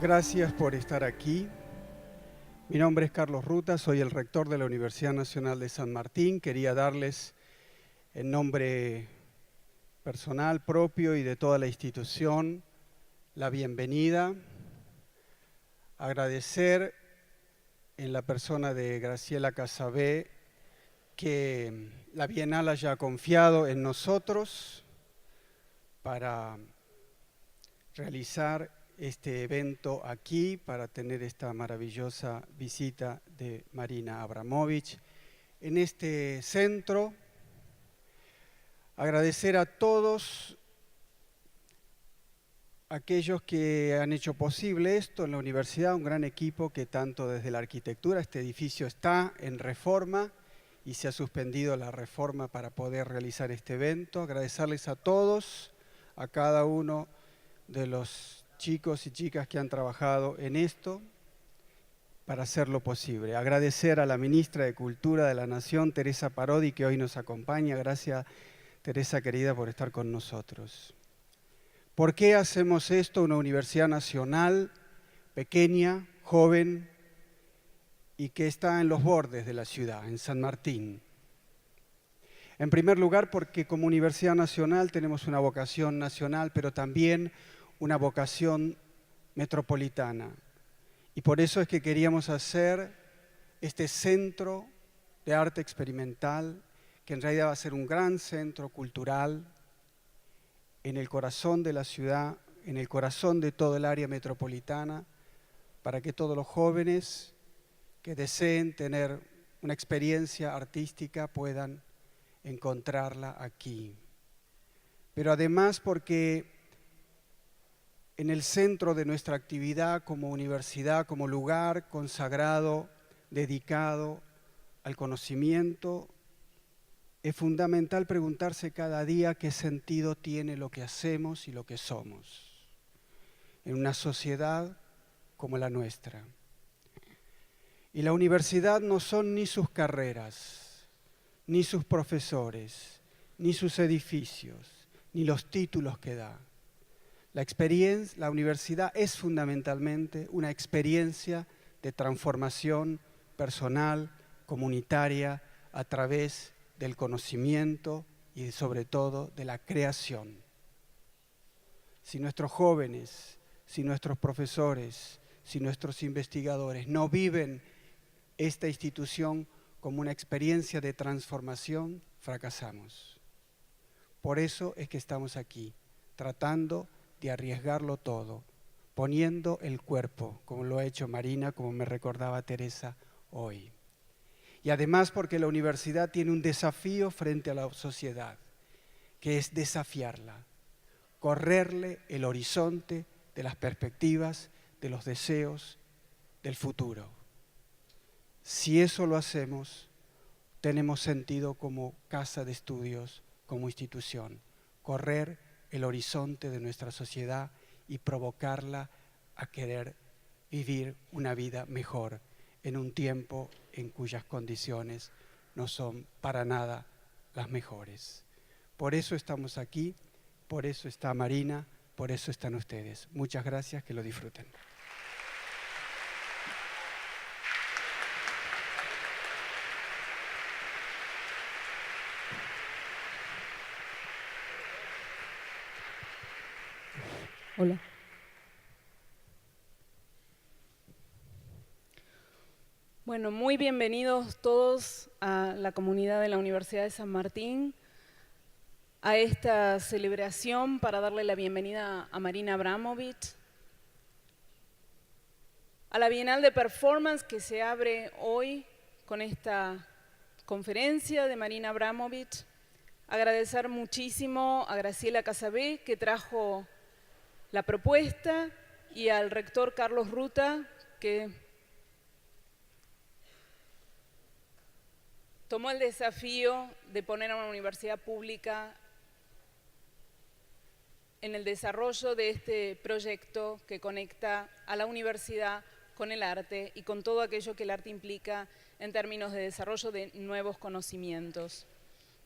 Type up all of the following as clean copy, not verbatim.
Gracias por estar aquí. Mi nombre es Carlos Ruta, soy el rector de la Universidad Nacional de San Martín. Quería darles, en nombre personal propio y de toda la institución, la bienvenida. Agradecer en la persona de Graciela Casabé que la Bienal haya confiado en nosotros para realizar este evento aquí, para tener esta maravillosa visita de Marina Abramovich en este centro. Agradecer a todos aquellos que han hecho posible esto en la universidad, un gran equipo que tanto desde la arquitectura, este edificio está en reforma y se ha suspendido la reforma para poder realizar este evento. Agradecerles a todos, a cada uno de los chicos y chicas que han trabajado en esto para hacerlo posible. Agradecer a la ministra de Cultura de la Nación, Teresa Parodi, que hoy nos acompaña. Gracias, Teresa querida, por estar con nosotros. ¿Por qué hacemos esto? Una universidad nacional, pequeña, joven y que está en los bordes de la ciudad, en San Martín. En primer lugar, porque como Universidad Nacional tenemos una vocación nacional, pero también una vocación metropolitana. Y por eso es que queríamos hacer este centro de arte experimental, que en realidad va a ser un gran centro cultural en el corazón de la ciudad, en el corazón de todo el área metropolitana, para que todos los jóvenes que deseen tener una experiencia artística puedan encontrarla aquí. Pero además porque en el centro de nuestra actividad como universidad, como lugar consagrado, dedicado al conocimiento, es fundamental preguntarse cada día qué sentido tiene lo que hacemos y lo que somos en una sociedad como la nuestra. Y la universidad no son ni sus carreras, ni sus profesores, ni sus edificios, ni los títulos que da. La universidad es fundamentalmente una experiencia de transformación personal, comunitaria, a través del conocimiento y sobre todo de la creación. Si nuestros jóvenes, si nuestros profesores, si nuestros investigadores no viven esta institución como una experiencia de transformación, fracasamos. Por eso es que estamos aquí, tratando de arriesgarlo todo, poniendo el cuerpo, como lo ha hecho Marina, como me recordaba Teresa hoy. Y además porque la universidad tiene un desafío frente a la sociedad, que es desafiarla, correrle el horizonte de las perspectivas, de los deseos, del futuro. Si eso lo hacemos, tenemos sentido como casa de estudios, como institución, correr el horizonte de nuestra sociedad y provocarla a querer vivir una vida mejor en un tiempo en cuyas condiciones no son para nada las mejores. Por eso estamos aquí, por eso está Marina, por eso están ustedes. Muchas gracias, que lo disfruten. Hola. Bueno, muy bienvenidos todos a la comunidad de la Universidad de San Martín, a esta celebración para darle la bienvenida a Marina Abramovich, a la Bienal de Performance que se abre hoy con esta conferencia de Marina Abramovich. Agradecer muchísimo a Graciela Casabé, que trajo la propuesta, y al rector Carlos Ruta, que tomó el desafío de poner a una universidad pública en el desarrollo de este proyecto que conecta a la universidad con el arte y con todo aquello que el arte implica en términos de desarrollo de nuevos conocimientos.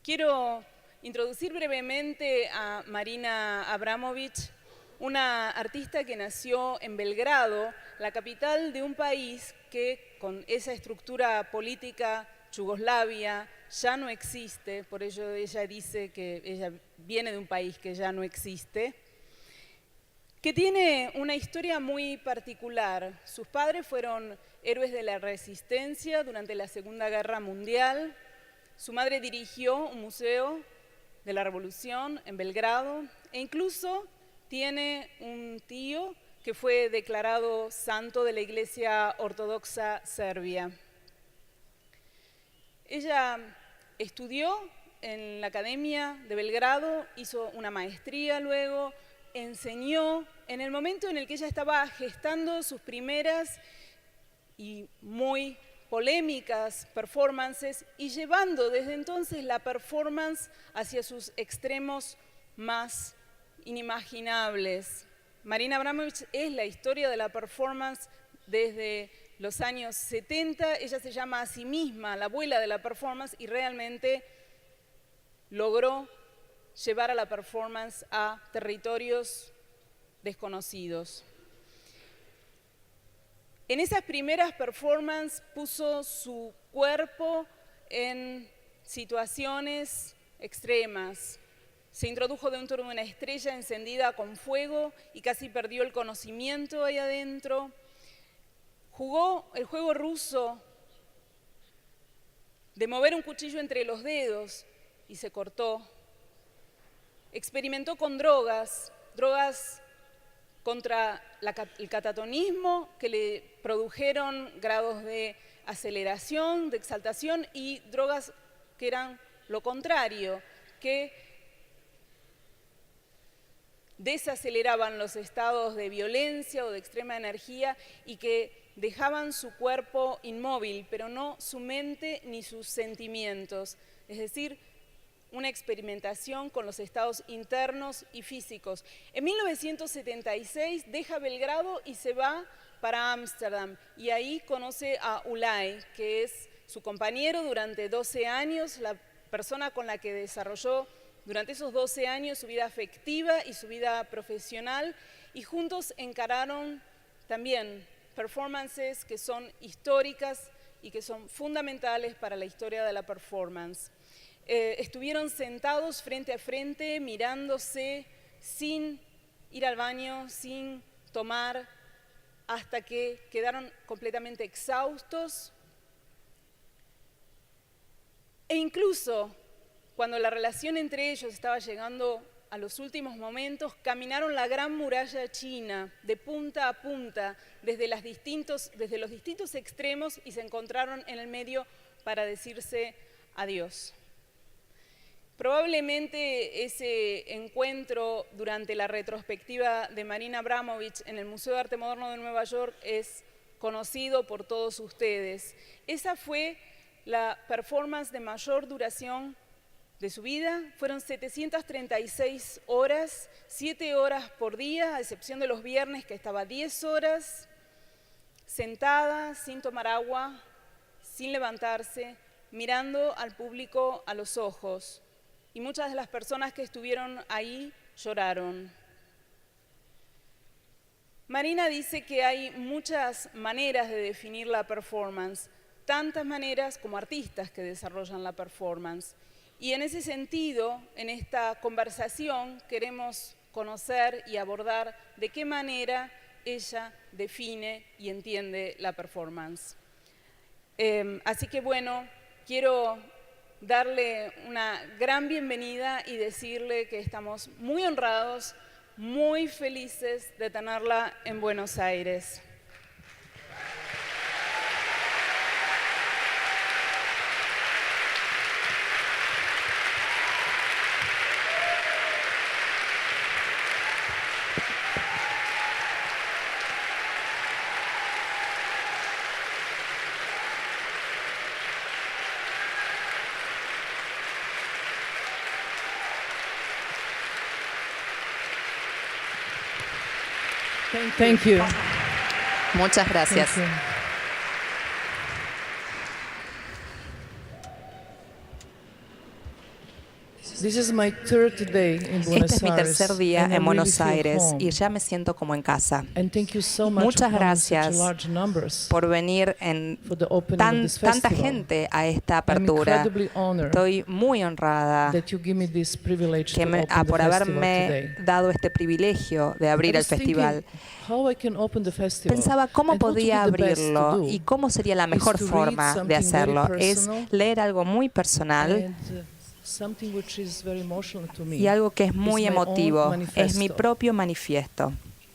Quiero introducir brevemente a Marina Abramovich, una artista que nació en Belgrado, la capital de un país que con esa estructura política Yugoslavia ya no existe, por ello ella dice que ella viene de un país que ya no existe, que tiene una historia muy particular. Sus padres fueron héroes de la resistencia durante la Segunda Guerra Mundial. Su madre dirigió un museo de la Revolución en Belgrado e incluso tiene un tío que fue declarado santo de la Iglesia Ortodoxa Serbia. Ella estudió en la Academia de Belgrado, hizo una maestría luego, enseñó en el momento en el que ella estaba gestando sus primeras y muy polémicas performances y llevando desde entonces la performance hacia sus extremos más inimaginables. Marina Abramović es la historia de la performance desde los años 70. Ella se llama a sí misma la abuela de la performance y realmente logró llevar a la performance a territorios desconocidos. En esas primeras performances puso su cuerpo en situaciones extremas. Se introdujo dentro de una estrella encendida con fuego y casi perdió el conocimiento ahí adentro. Jugó el juego ruso de mover un cuchillo entre los dedos y se cortó. Experimentó con drogas contra el catatonismo que le produjeron grados de aceleración, de exaltación y drogas que eran lo contrario, que desaceleraban los estados de violencia o de extrema energía y que dejaban su cuerpo inmóvil, pero no su mente ni sus sentimientos. Es decir, una experimentación con los estados internos y físicos. En 1976 deja Belgrado y se va para Ámsterdam y ahí conoce a Ulay, que es su compañero durante 12 años, la persona con la que desarrolló durante esos 12 años su vida afectiva y su vida profesional, y juntos encararon también performances que son históricas y que son fundamentales para la historia de la performance. Estuvieron sentados frente a frente, mirándose, sin ir al baño, sin tomar, hasta que quedaron completamente exhaustos. E incluso cuando la relación entre ellos estaba llegando a los últimos momentos, caminaron la Gran Muralla China de punta a punta, desde los distintos extremos, y se encontraron en el medio para decirse adiós. Probablemente ese encuentro durante la retrospectiva de Marina Abramović en el Museo de Arte Moderno de Nueva York es conocido por todos ustedes. Esa fue la performance de mayor duración de su vida. Fueron 736 horas, 7 horas por día, a excepción de los viernes que estaba 10 horas, sentada, sin tomar agua, sin levantarse, mirando al público a los ojos. Y muchas de las personas que estuvieron ahí lloraron. Marina dice que hay muchas maneras de definir la performance, tantas maneras como artistas que desarrollan la performance. Y en ese sentido, en esta conversación, queremos conocer y abordar de qué manera ella define y entiende la performance. Así que bueno, quiero darle una gran bienvenida y decirle que estamos muy honrados, muy felices de tenerla en Buenos Aires. Thank you. Muchas gracias. Thank you. This is my third day in Este Buenos es mi tercer Aires, día and I en Buenos really feel Aires home. y ya me siento como en casa. And thank you so much Muchas for coming in such gracias large numbers por venir en for the opening of this tanta festival. gente a esta I'm apertura. incredibly honored Estoy muy honrada that you give me this privilege que to open the por festival haberme today. dado este privilegio de I abrir el was thinking festival. how I can open the festival. Pensaba cómo And what would be podía the best to abrirlo do y cómo sería la mejor to read forma something de hacerlo. very Es personal leer algo muy personal and something which is very emotional to me. y algo que es muy It's my own emotivo. Es mi manifesto. propio manifiesto.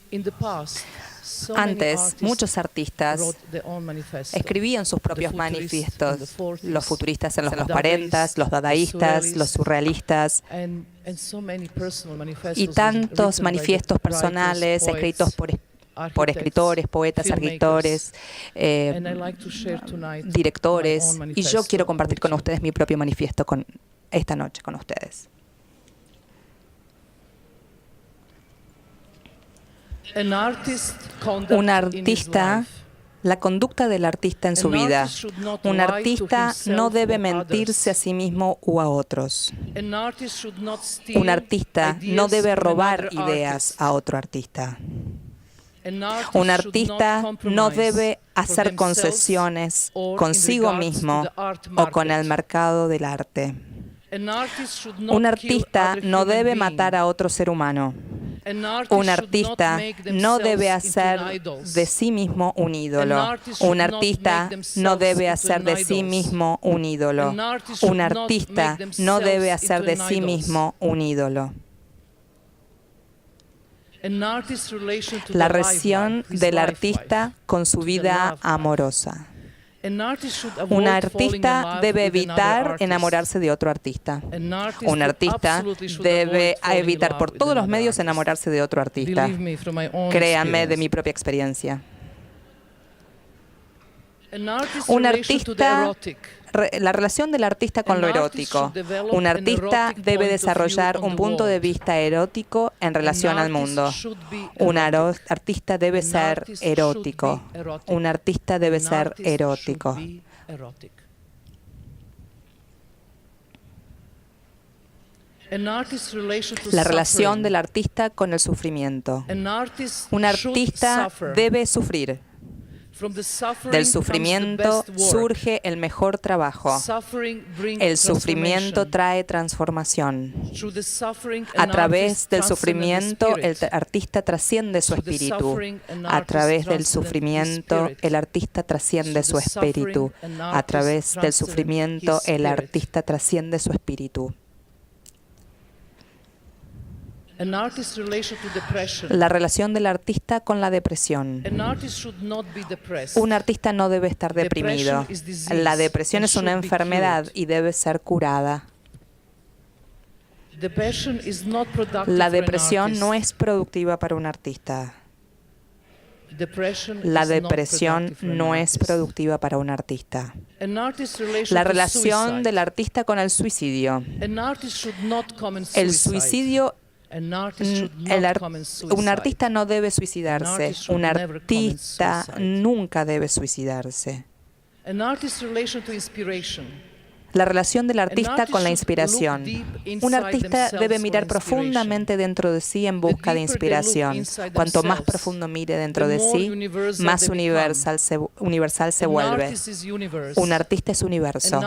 In the past, so many Antes, artists muchos artistas wrote their own manifesto. escribían sus propios The futurists in the manifiestos, 40s, los futuristas en los the 40, los dadaístas, los surrealistas and so many personal manifestos y tantos written by manifiestos the writers, personales poets, escritos por architects, escritores, poetas, filmmakers. escritores, And I like to share tonight my directores. own Y yo quiero manifesto compartir with con you. ustedes mi propio manifiesto esta noche con ustedes. An artist conduct Un in his artista, life. la conducta del artista en su An vida. artist should not Un lie to artista himself no debe or mentirse a others. sí mismo u a otros. An artist should not steal Un artista no ideas debe from robar another ideas artist. a otro artista. An artist Un should artista not no compromise debe for hacer themselves concesiones or in consigo regards to mismo the art o con el market. mercado del arte. An artist should not Un kill artista other no human debe being. matar a otro ser humano. An artist Un should artista not make no debe themselves into hacer idols. de sí mismo un ídolo. An artist should Un not artista make themselves no debe into hacer de an sí idols. mismo un ídolo. An artist should Un not artista make no debe themselves hacer de into an sí idols. mismo un ídolo. An artist's relation to La the life relación life, his del life artista life, con su to the vida love life. amorosa. An artist should avoid Un falling in artista love debe with another evitar artist. enamorarse de otro artista. An artist Un artista absolutely should debe avoid falling in evitar love por with todos los another medios artist. enamorarse de otro artista. Believe me, from my own Créanme de experience. mi propia experiencia. An artist's Un relation to the artista, erotic. la relación del artista con lo erótico. Un artista debe desarrollar un punto de vista erótico en relación al mundo. Un artista debe ser erótico. Un artista debe ser erótico. La relación del artista con el sufrimiento. Un artista debe sufrir. Del sufrimiento surge el mejor trabajo. El sufrimiento trae transformación. A través del sufrimiento, el artista trasciende su espíritu. A través del sufrimiento, el artista trasciende su espíritu. A través del sufrimiento, el artista trasciende su espíritu. La relación del artista con la depresión. Un artista no debe estar deprimido. La depresión es una enfermedad y debe ser curada. La depresión no es productiva para un artista. La depresión no es productiva para un artista. La relación del artista con el suicidio. El suicidio un artista no debe suicidarse. Un artista nunca debe suicidarse. La relación del artista con la inspiración. Un artista debe mirar profundamente dentro de sí en busca de inspiración. Cuanto más profundo mire dentro de sí, más universal se vuelve. Un artista es universo.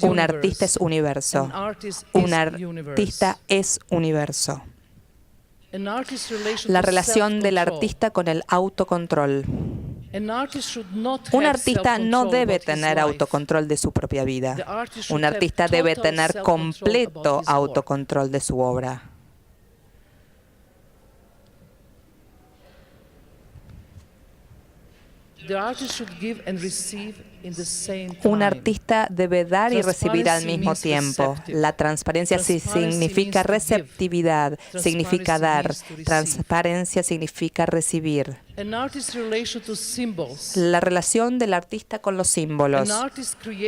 Un artista es universo. Un artista es universo. La relación del artista con el autocontrol. Un artista no debe tener autocontrol de su propia vida. Un artista debe tener completo autocontrol de su obra. Un artista debe dar y recibir al mismo tiempo. La transparencia significa receptividad, significa dar. Transparencia significa recibir. La relación del artista con los símbolos.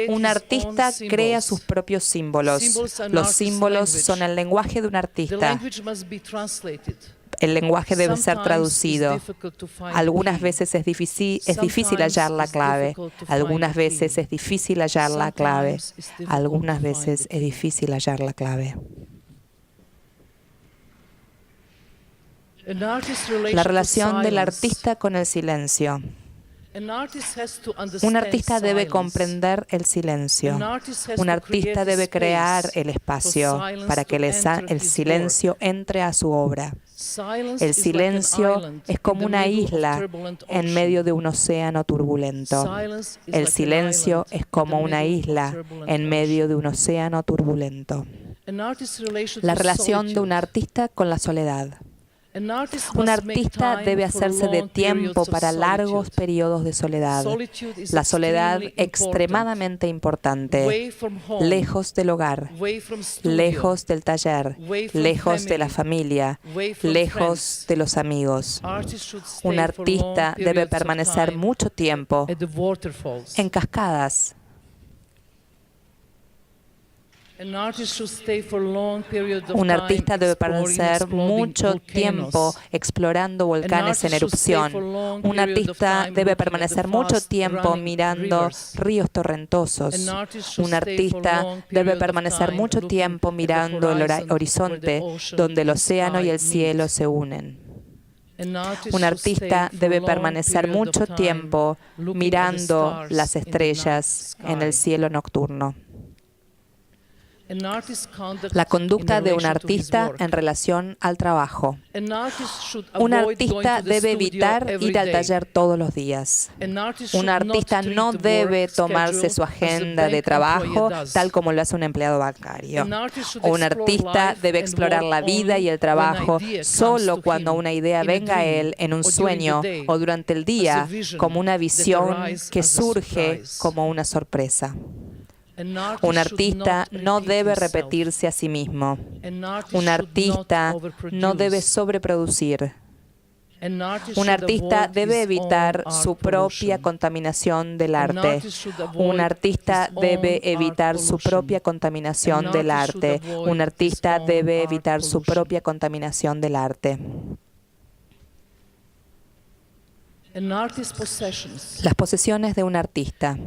Un artista crea sus propios símbolos. Los símbolos son el lenguaje de un artista. El lenguaje debe ser traducido. Algunas veces es difícil hallar la clave. Algunas veces es difícil hallar la clave. Algunas veces es difícil hallar la clave. La relación del artista con el silencio. Un artista debe comprender el silencio. Un artista debe crear el espacio para que el silencio entre a su obra. El silencio es como una isla en medio de un océano turbulento. El silencio es como una isla en medio de un océano turbulento. La relación de un artista con la soledad. Un artista debe hacerse de tiempo para largos periodos de soledad. La soledad extremadamente importante, lejos del hogar, lejos del taller, lejos de la familia, lejos de los amigos. Un artista debe permanecer mucho tiempo en cascadas. Un artista debe permanecer mucho tiempo explorando volcanes en erupción. Un artista debe permanecer mucho tiempo mirando ríos torrentosos. Un artista debe permanecer mucho tiempo mirando el horizonte donde el océano y el cielo se unen. Un artista debe permanecer mucho tiempo mirando las estrellas en el cielo nocturno. La conducta de un artista en relación al trabajo. Un artista debe evitar ir al taller todos los días. Un artista no debe tomarse su agenda de trabajo tal como lo hace un empleado bancario. Un artista debe explorar la vida y el trabajo solo cuando una idea venga a él en un sueño o durante el día como una visión que surge como una sorpresa. Un artista no debe repetirse a sí mismo. Un artista no debe sobreproducir. Un artista debe evitar su propia contaminación del arte. Un artista debe evitar su propia contaminación del arte. Un artista debe evitar su propia contaminación del arte. Las posesiones de un artista.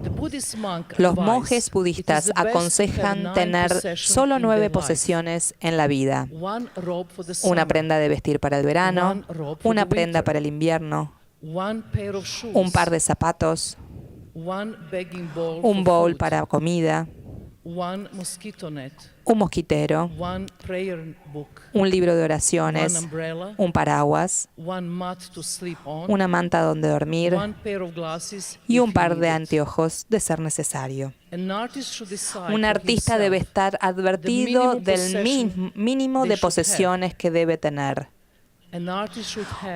Los monjes budistas aconsejan tener solo 9 posesiones en la vida. Una prenda de vestir para el verano, una prenda para el invierno, un par de zapatos, un bowl para comida, un mosquitero, un libro de oraciones, un paraguas, una manta donde dormir y un par de anteojos de ser necesario. Un artista debe estar advertido del mínimo de posesiones que debe tener.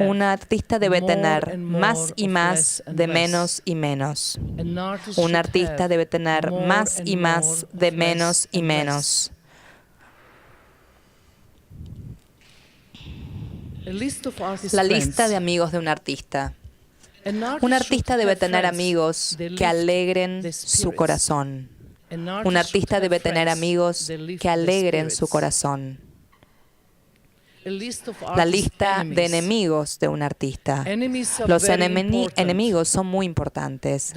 Un artista debe tener más y más de menos y menos. Un artista debe tener más y más de menos y menos. La lista de amigos de un artista. Un artista debe tener amigos que alegren su corazón. Un artista debe tener amigos que alegren su corazón. La lista de enemigos de un artista. Los enemigos son muy importantes.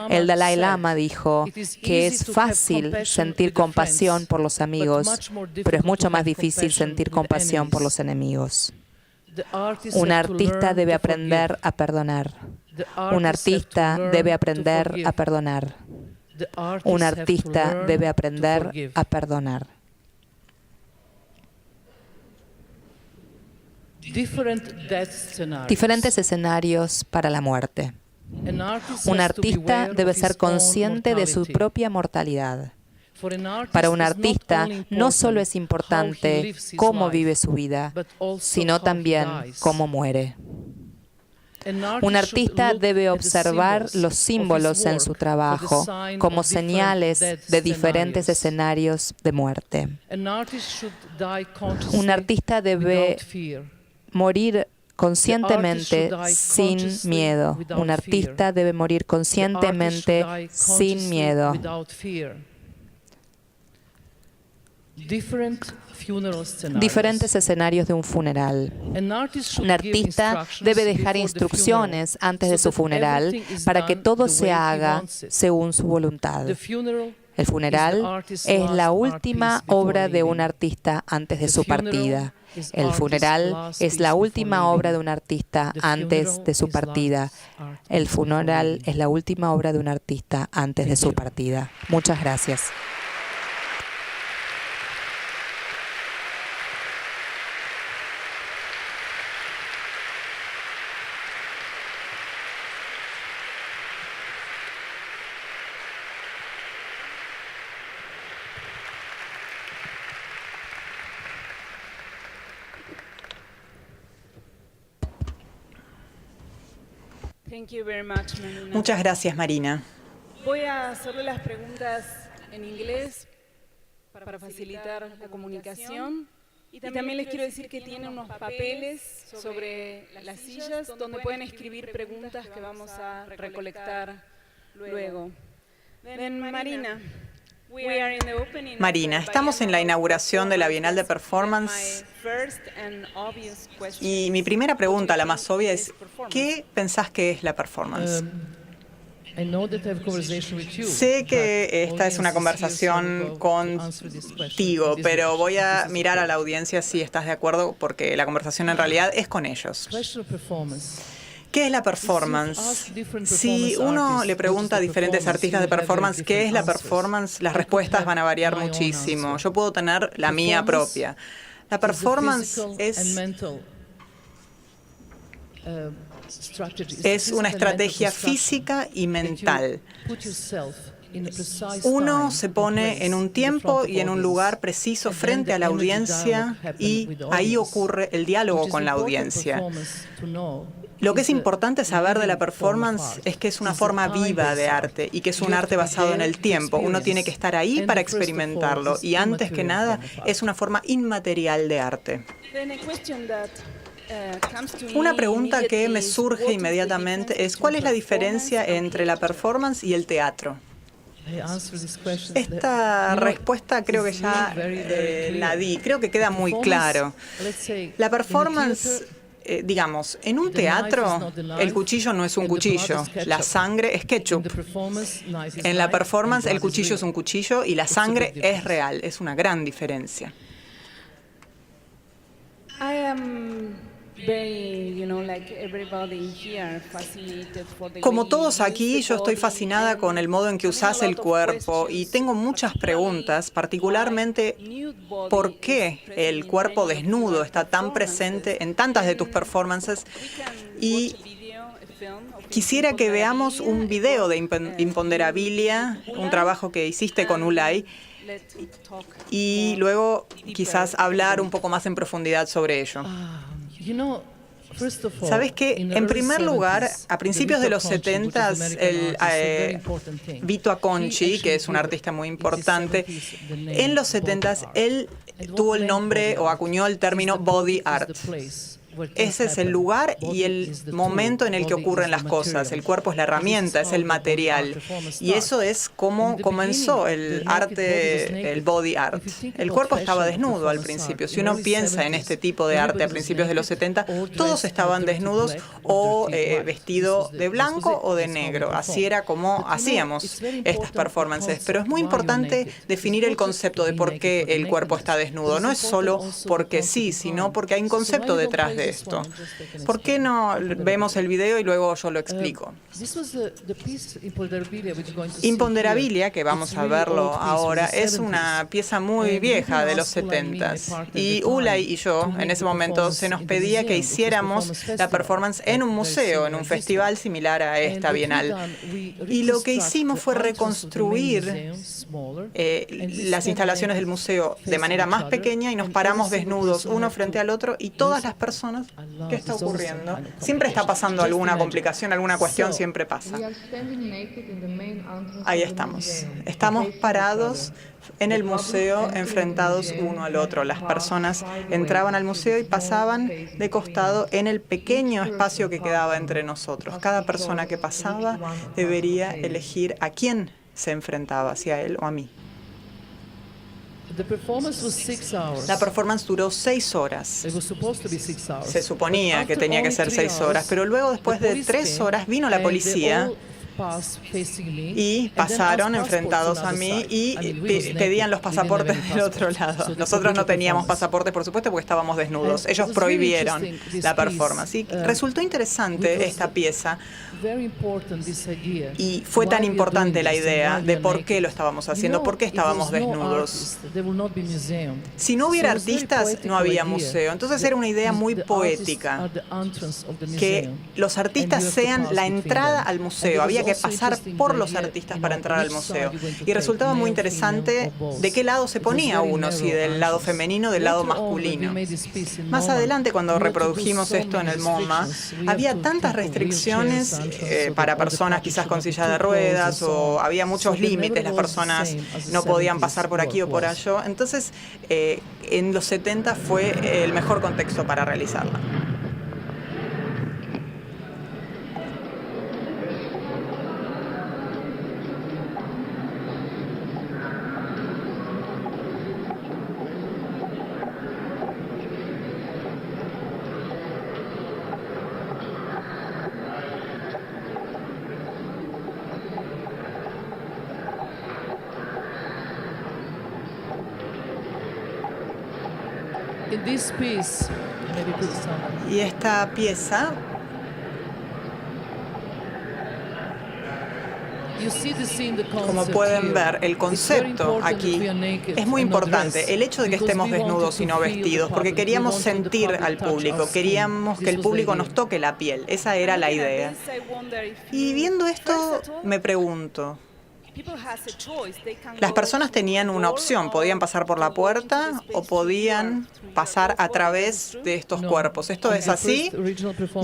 El Dalai Lama dijo que es fácil sentir compasión por los amigos, pero es mucho más difícil sentir compasión por los enemigos. Un artista debe aprender a perdonar. Un artista debe aprender a perdonar. Un artista debe aprender a perdonar. Diferentes escenarios para la muerte. Un artista debe ser consciente de su propia mortalidad. Para un artista no solo es importante cómo vive su vida, sino también cómo muere. Un artista debe observar los símbolos en su trabajo como señales de diferentes escenarios de muerte. Un artista debe morir conscientemente sin miedo. Un artista debe morir conscientemente sin miedo. Diferentes escenarios de un funeral. Un artista debe dejar instrucciones antes de su funeral para que todo se haga según su voluntad. El funeral es la última obra de un artista antes de su partida. El funeral es la última obra de un artista antes de su partida. El funeral es la última obra de un artista antes de su partida. Muchas gracias. Muchas gracias, Marina. Voy a hacerle las preguntas en inglés para facilitar la comunicación. Y también les quiero decir que tienen unos papeles sobre las sillas donde pueden escribir preguntas que vamos a recolectar luego. Marina, estamos en la inauguración de la Bienal de Performance y mi primera pregunta, la más obvia, es ¿qué pensás que es la performance? Sé que esta es una conversación contigo, pero voy a mirar a la audiencia si estás de acuerdo, porque la conversación en realidad es con ellos. ¿Qué es la performance? Si uno le pregunta a diferentes artistas de performance qué es la performance, las respuestas van a variar muchísimo. Yo puedo tener la mía propia. La performance es una estrategia física y mental. Uno se pone en un tiempo y en un lugar preciso frente a la audiencia y ahí ocurre el diálogo con la audiencia. Lo que es importante saber de la performance es que es una forma viva de arte y que es un arte basado en el tiempo. Uno tiene que estar ahí para experimentarlo y antes que nada es una forma inmaterial de arte. Una pregunta que me surge inmediatamente es ¿cuál es la diferencia entre la performance y el teatro? Esta respuesta creo que ya la di, creo que queda muy claro. La performance, digamos, en un teatro el cuchillo no es un cuchillo, la sangre es ketchup. En la performance el cuchillo es un cuchillo y la sangre es real, es una gran diferencia. Como todos aquí, yo estoy fascinada con el modo en que usás el cuerpo y tengo muchas preguntas, particularmente ¿por qué el cuerpo desnudo está tan presente en tantas de tus performances? Y quisiera que veamos un video de Imponderabilia, un trabajo que hiciste con Ulay, y luego quizás hablar un poco más en profundidad sobre ello. ¿Sabes qué? En primer lugar, a principios de los 70s, Vito Acconci, que es un artista muy importante, en los 70s él tuvo el nombre o acuñó el término body art. Ese es el lugar y el momento en el que ocurren las cosas. El cuerpo es la herramienta, es el material. Y eso es como comenzó el arte, el body art. El cuerpo estaba desnudo al principio. Si uno piensa en este tipo de arte a principios de los 70, todos estaban desnudos o vestido de blanco o de negro. Así era como hacíamos estas performances. Pero es muy importante definir el concepto de por qué el cuerpo está desnudo. No es solo porque sí, sino porque hay un concepto detrás de esto. ¿Por qué no vemos el video y luego yo lo explico? Imponderabilia, que vamos a verlo ahora, es una pieza muy vieja de los 70s. Y Ulay y yo, en ese momento, se nos pedía que hiciéramos la performance en un museo, en un festival similar a esta Bienal. Y lo que hicimos fue reconstruir las instalaciones del museo de manera más pequeña y nos paramos desnudos uno frente al otro y todas las personas. ¿Qué está ocurriendo? Siempre está pasando alguna complicación, alguna cuestión, siempre pasa. Ahí estamos. Estamos parados en el museo, enfrentados uno al otro. Las personas entraban al museo y pasaban de costado en el pequeño espacio que quedaba entre nosotros. Cada persona que pasaba debería elegir a quién se enfrentaba, si a él o a mí. La performance duró 6 horas. Se suponía que tenía que ser 6 horas, pero luego, después de 3 horas, vino la policía y pasaron enfrentados a mí y pedían los pasaportes del otro lado. Nosotros no teníamos pasaportes, por supuesto, porque estábamos desnudos. Ellos prohibieron la performance. Y resultó interesante esta pieza. Y fue tan importante la idea de por qué lo estábamos haciendo, por qué estábamos desnudos. Si no hubiera artistas, no había museo. Entonces era una idea muy poética, que los artistas sean la entrada al museo. Había que pasar por los artistas para entrar al museo. Y resultaba muy interesante de qué lado se ponía uno, si del lado femenino o del lado masculino. Más adelante, cuando reprodujimos esto en el MoMA, había tantas restricciones para personas quizás con silla de ruedas, o había muchos límites, las personas no podían pasar por aquí o por allá. Entonces, en los 70 fue el mejor contexto para realizarla. Y esta pieza, como pueden ver, el concepto aquí es muy importante. El hecho de que estemos desnudos y no vestidos, porque queríamos sentir al público, queríamos que el público nos toque la piel. Esa era la idea. Y viendo esto, me pregunto, las personas tenían una opción, podían pasar por la puerta o podían pasar a través de estos cuerpos. ¿Esto es así?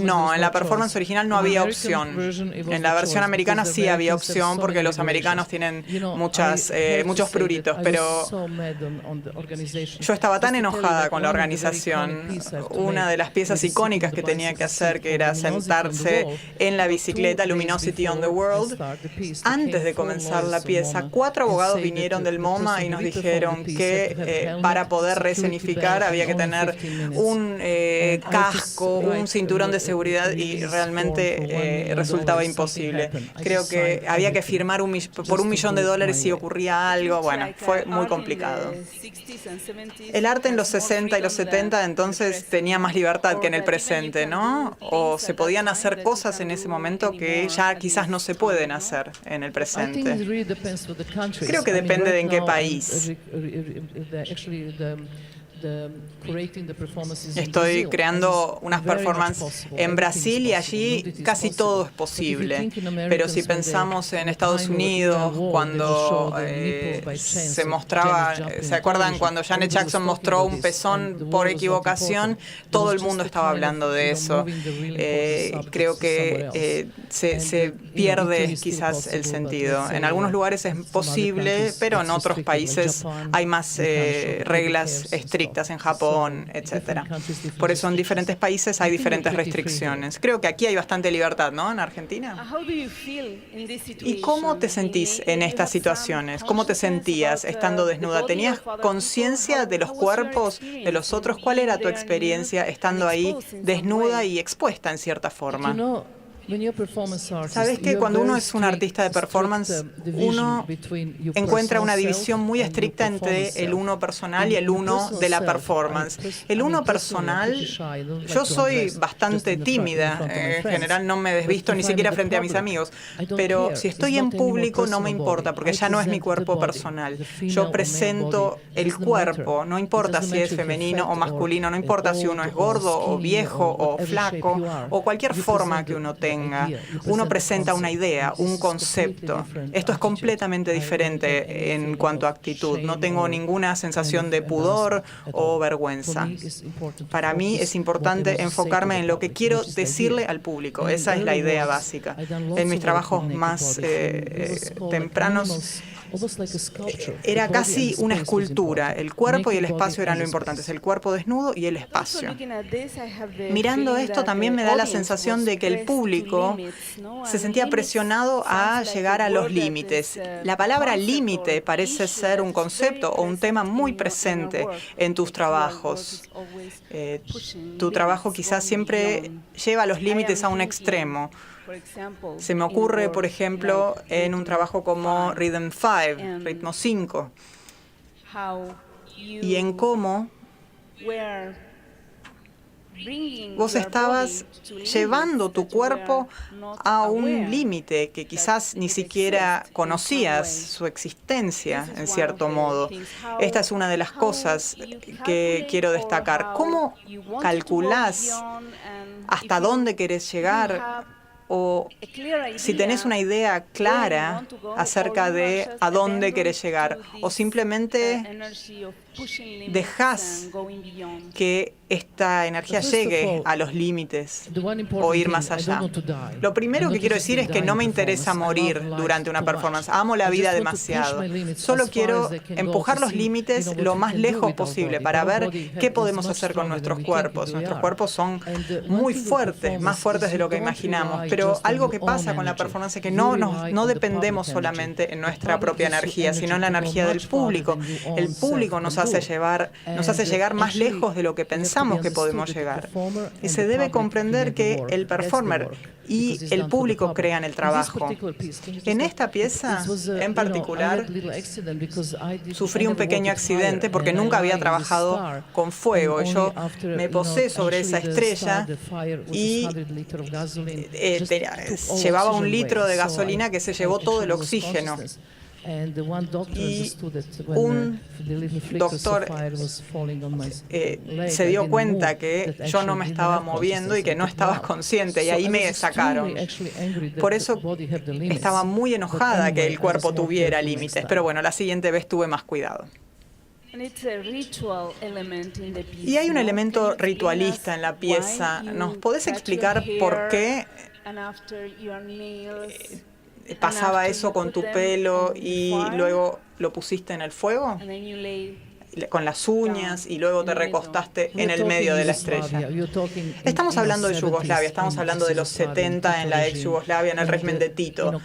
No, en la performance original no había opción. En la versión americana sí había opción, porque los americanos tienen muchos pruritos, pero yo estaba tan enojada con la organización. Una de las piezas icónicas que tenía que hacer, que era sentarse en la bicicleta, Luminosity on the World, antes de comenzar la pieza, 4 abogados vinieron del MoMA y nos dijeron que para poder reescenificar había que tener un casco, un cinturón de seguridad, y realmente resultaba imposible. Creo que había que firmar por $1 millón si ocurría algo. Bueno, fue muy complicado. El arte en los 60 y los 70 entonces tenía más libertad que en el presente, ¿no? O se podían hacer cosas en ese momento que ya quizás no se pueden hacer en el presente. Creo que depende de en qué país. Estoy creando unas performances en Brasil y allí casi todo es posible. Pero si pensamos en Estados Unidos, cuando se mostraba, ¿se acuerdan cuando Janet Jackson mostró un pezón por equivocación? Todo el mundo estaba hablando de eso. Creo que se pierde quizás el sentido. En algunos lugares es posible, pero en otros países hay más reglas estrictas, en Japón, etcétera. Por eso en diferentes países hay diferentes restricciones. Creo que aquí hay bastante libertad, ¿no? En Argentina. ¿Y cómo te sentís en estas situaciones? ¿Cómo te sentías estando desnuda? ¿Tenías conciencia de los cuerpos de los otros? ¿Cuál era tu experiencia estando ahí desnuda y expuesta en cierta forma? Sabes que cuando uno es un artista de performance, uno encuentra una división muy estricta entre el uno personal y el uno de la performance. El uno personal, yo soy bastante tímida, en general no me desvisto ni siquiera frente a mis amigos, pero si estoy en público no me importa, porque ya no es mi cuerpo personal. Yo presento el cuerpo, no importa si es femenino o masculino, no importa si uno es gordo o viejo o flaco o cualquier forma que uno tenga. Uno presenta una idea, un concepto. Esto es completamente diferente en cuanto a actitud. No tengo ninguna sensación de pudor o vergüenza. Para mí es importante enfocarme en lo que quiero decirle al público. Esa es la idea básica. En mis trabajos más tempranos, era casi una escultura. El cuerpo y el espacio eran lo importantes. El cuerpo desnudo y el espacio. Mirando esto también me da la sensación de que el público se sentía presionado a llegar a los límites. La palabra límite parece ser un concepto o un tema muy presente en tus trabajos. Tu trabajo quizás siempre lleva los límites a un extremo. Se me ocurre, por ejemplo, en un trabajo como Rhythm 5, Ritmo 5, y en cómo vos estabas llevando tu cuerpo a un límite que quizás ni siquiera conocías su existencia, en cierto modo. Esta es una de las cosas que quiero destacar. ¿Cómo calculás hasta dónde querés llegar? O si tenés una idea clara acerca de a dónde querés llegar, o simplemente dejás que esta energía llegue a los límites o ir más allá. Lo primero que quiero decir es que no me interesa morir durante una performance. Amo la vida demasiado. Solo quiero empujar los límites lo más lejos posible para ver qué podemos hacer con nuestros cuerpos. Nuestros cuerpos son muy fuertes, más fuertes de lo que imaginamos. Pero algo que pasa con la performance es que no dependemos solamente en nuestra propia energía, sino en la energía del público. El público nos hace llegar más lejos de lo que pensamos que podemos llegar. Y se debe comprender que el performer y el público crean el trabajo. En esta pieza, en particular, sufrí un pequeño accidente porque nunca había trabajado con fuego. Yo me posé sobre esa estrella y llevaba 1 litro de gasolina que se llevó todo el oxígeno. Y un doctor se dio cuenta que yo no me estaba moviendo y que no estaba consciente, y ahí me sacaron. Por eso estaba muy enojada que el cuerpo tuviera límites, pero bueno, la siguiente vez tuve más cuidado. Y hay un elemento ritualista en la pieza. ¿Nos podés explicar por qué pasaba eso con tu pelo y luego lo pusiste en el fuego? Con las uñas y luego te recostaste en el medio de la estrella. Estamos hablando de Yugoslavia, estamos hablando de los 70 en la ex Yugoslavia, en el régimen de Tito.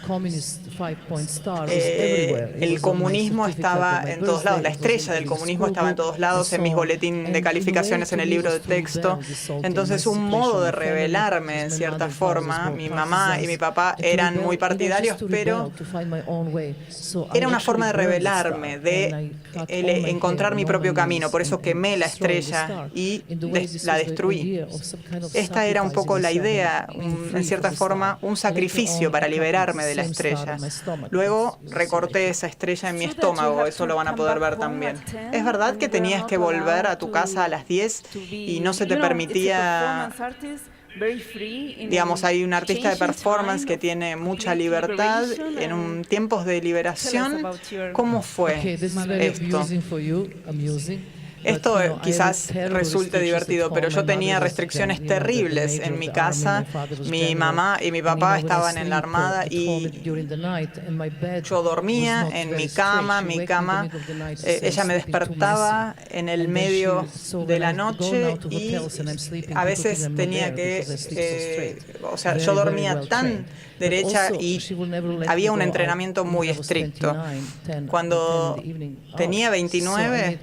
El comunismo estaba en todos lados, la estrella del comunismo estaba en todos lados, en mis boletín de calificaciones, en el libro de texto. Entonces, un modo de rebelarme, en cierta forma. Mi mamá y mi papá eran muy partidarios, pero era una forma de rebelarme, de encontrar mi propio camino. Por eso quemé la estrella y la destruí. Esta era un poco la idea, en cierta forma, un sacrificio para liberarme de la estrella. Luego recorté esa estrella en mi estómago, eso lo van a poder ver también. ¿Es verdad que tenías que volver a tu casa a las 10 y no se te permitía? Digamos, hay un artista de performance que tiene mucha libertad en tiempos de liberación. ¿Cómo fue esto? Esto quizás resulte divertido, pero yo tenía restricciones terribles en mi casa. Mi mamá y mi papá estaban en la Armada y yo dormía en mi cama. Ella me despertaba en el medio de la noche y a veces tenía que... yo dormía tan derecha y había un entrenamiento muy estricto. Cuando tenía 29,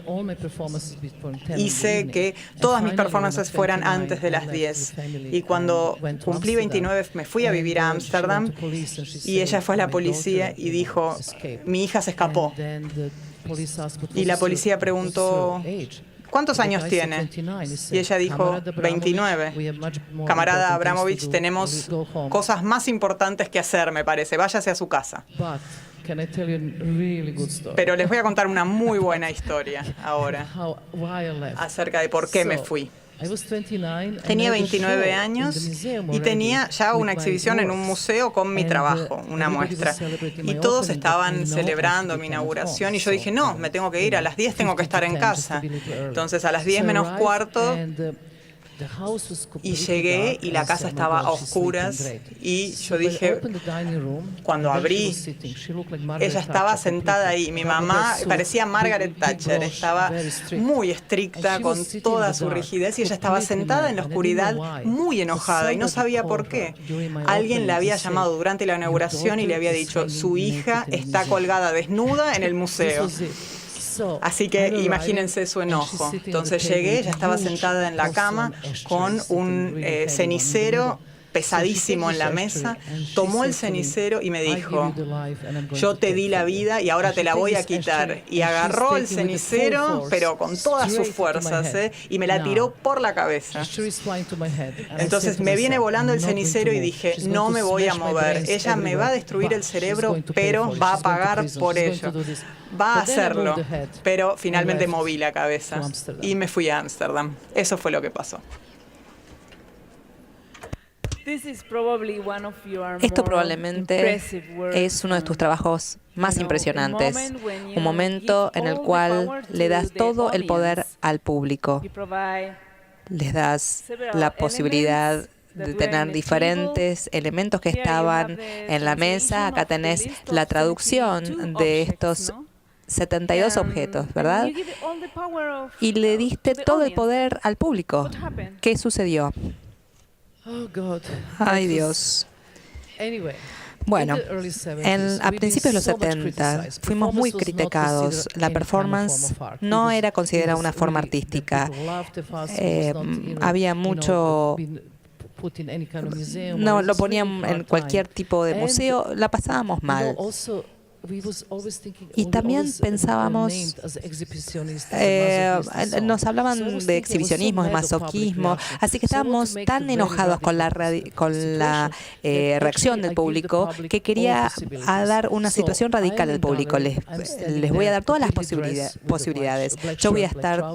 hice que todas mis performances fueran antes de las 10. Y cuando cumplí 29, me fui a vivir a Ámsterdam y ella fue a la policía y dijo, mi hija se escapó. Y la policía preguntó, ¿cuántos años tiene? Y ella dijo, 29. Camarada Abramovich, tenemos cosas más importantes que hacer, me parece. Váyase a su casa. Pero les voy a contar una muy buena historia ahora acerca de por qué me fui. Tenía 29 años y tenía ya una exhibición en un museo con mi trabajo, una muestra. Y todos estaban celebrando mi inauguración y yo dije, no, me tengo que ir, a las 10 tengo que estar en casa. Entonces a las 10 menos cuarto y llegué y la casa estaba a oscuras y yo dije, cuando abrí, ella estaba sentada ahí. Mi mamá parecía Margaret Thatcher, estaba muy estricta con toda su rigidez y ella estaba sentada en la oscuridad muy enojada y no sabía por qué. Alguien la había llamado durante la inauguración y le había dicho, su hija está colgada desnuda en el museo. Así que imagínense su enojo. Entonces llegué, ella estaba sentada en la cama con un cenicero pesadísimo en la mesa, tomó el cenicero y me dijo, yo te di la vida y ahora te la voy a quitar. Y agarró el cenicero, pero con todas sus fuerzas, y me la tiró por la cabeza. Entonces me viene volando el cenicero y dije, no me voy a mover. Ella me va a destruir el cerebro, pero va a pagar por ello. Va a hacerlo. Pero finalmente moví la cabeza y me fui a Ámsterdam. Eso fue lo que pasó. Esto probablemente es uno de tus trabajos más impresionantes, un momento en el cual le das todo el poder al público. Les das la posibilidad de tener diferentes elementos que estaban en la mesa. Acá tenés la traducción de estos 72 objetos, ¿verdad? Y le diste todo el poder al público. ¿Qué sucedió? Ay, Dios. Bueno, a principios de los 70 fuimos muy criticados. La performance no era considerada una forma artística. Había mucho... No, lo ponían en cualquier tipo de museo, la pasábamos mal. Y también pensábamos, nos hablaban de exhibicionismo, de masoquismo, así que estábamos tan enojados con la reacción del público que quería dar una situación radical al público. Les voy a dar todas las posibilidades. Yo voy a estar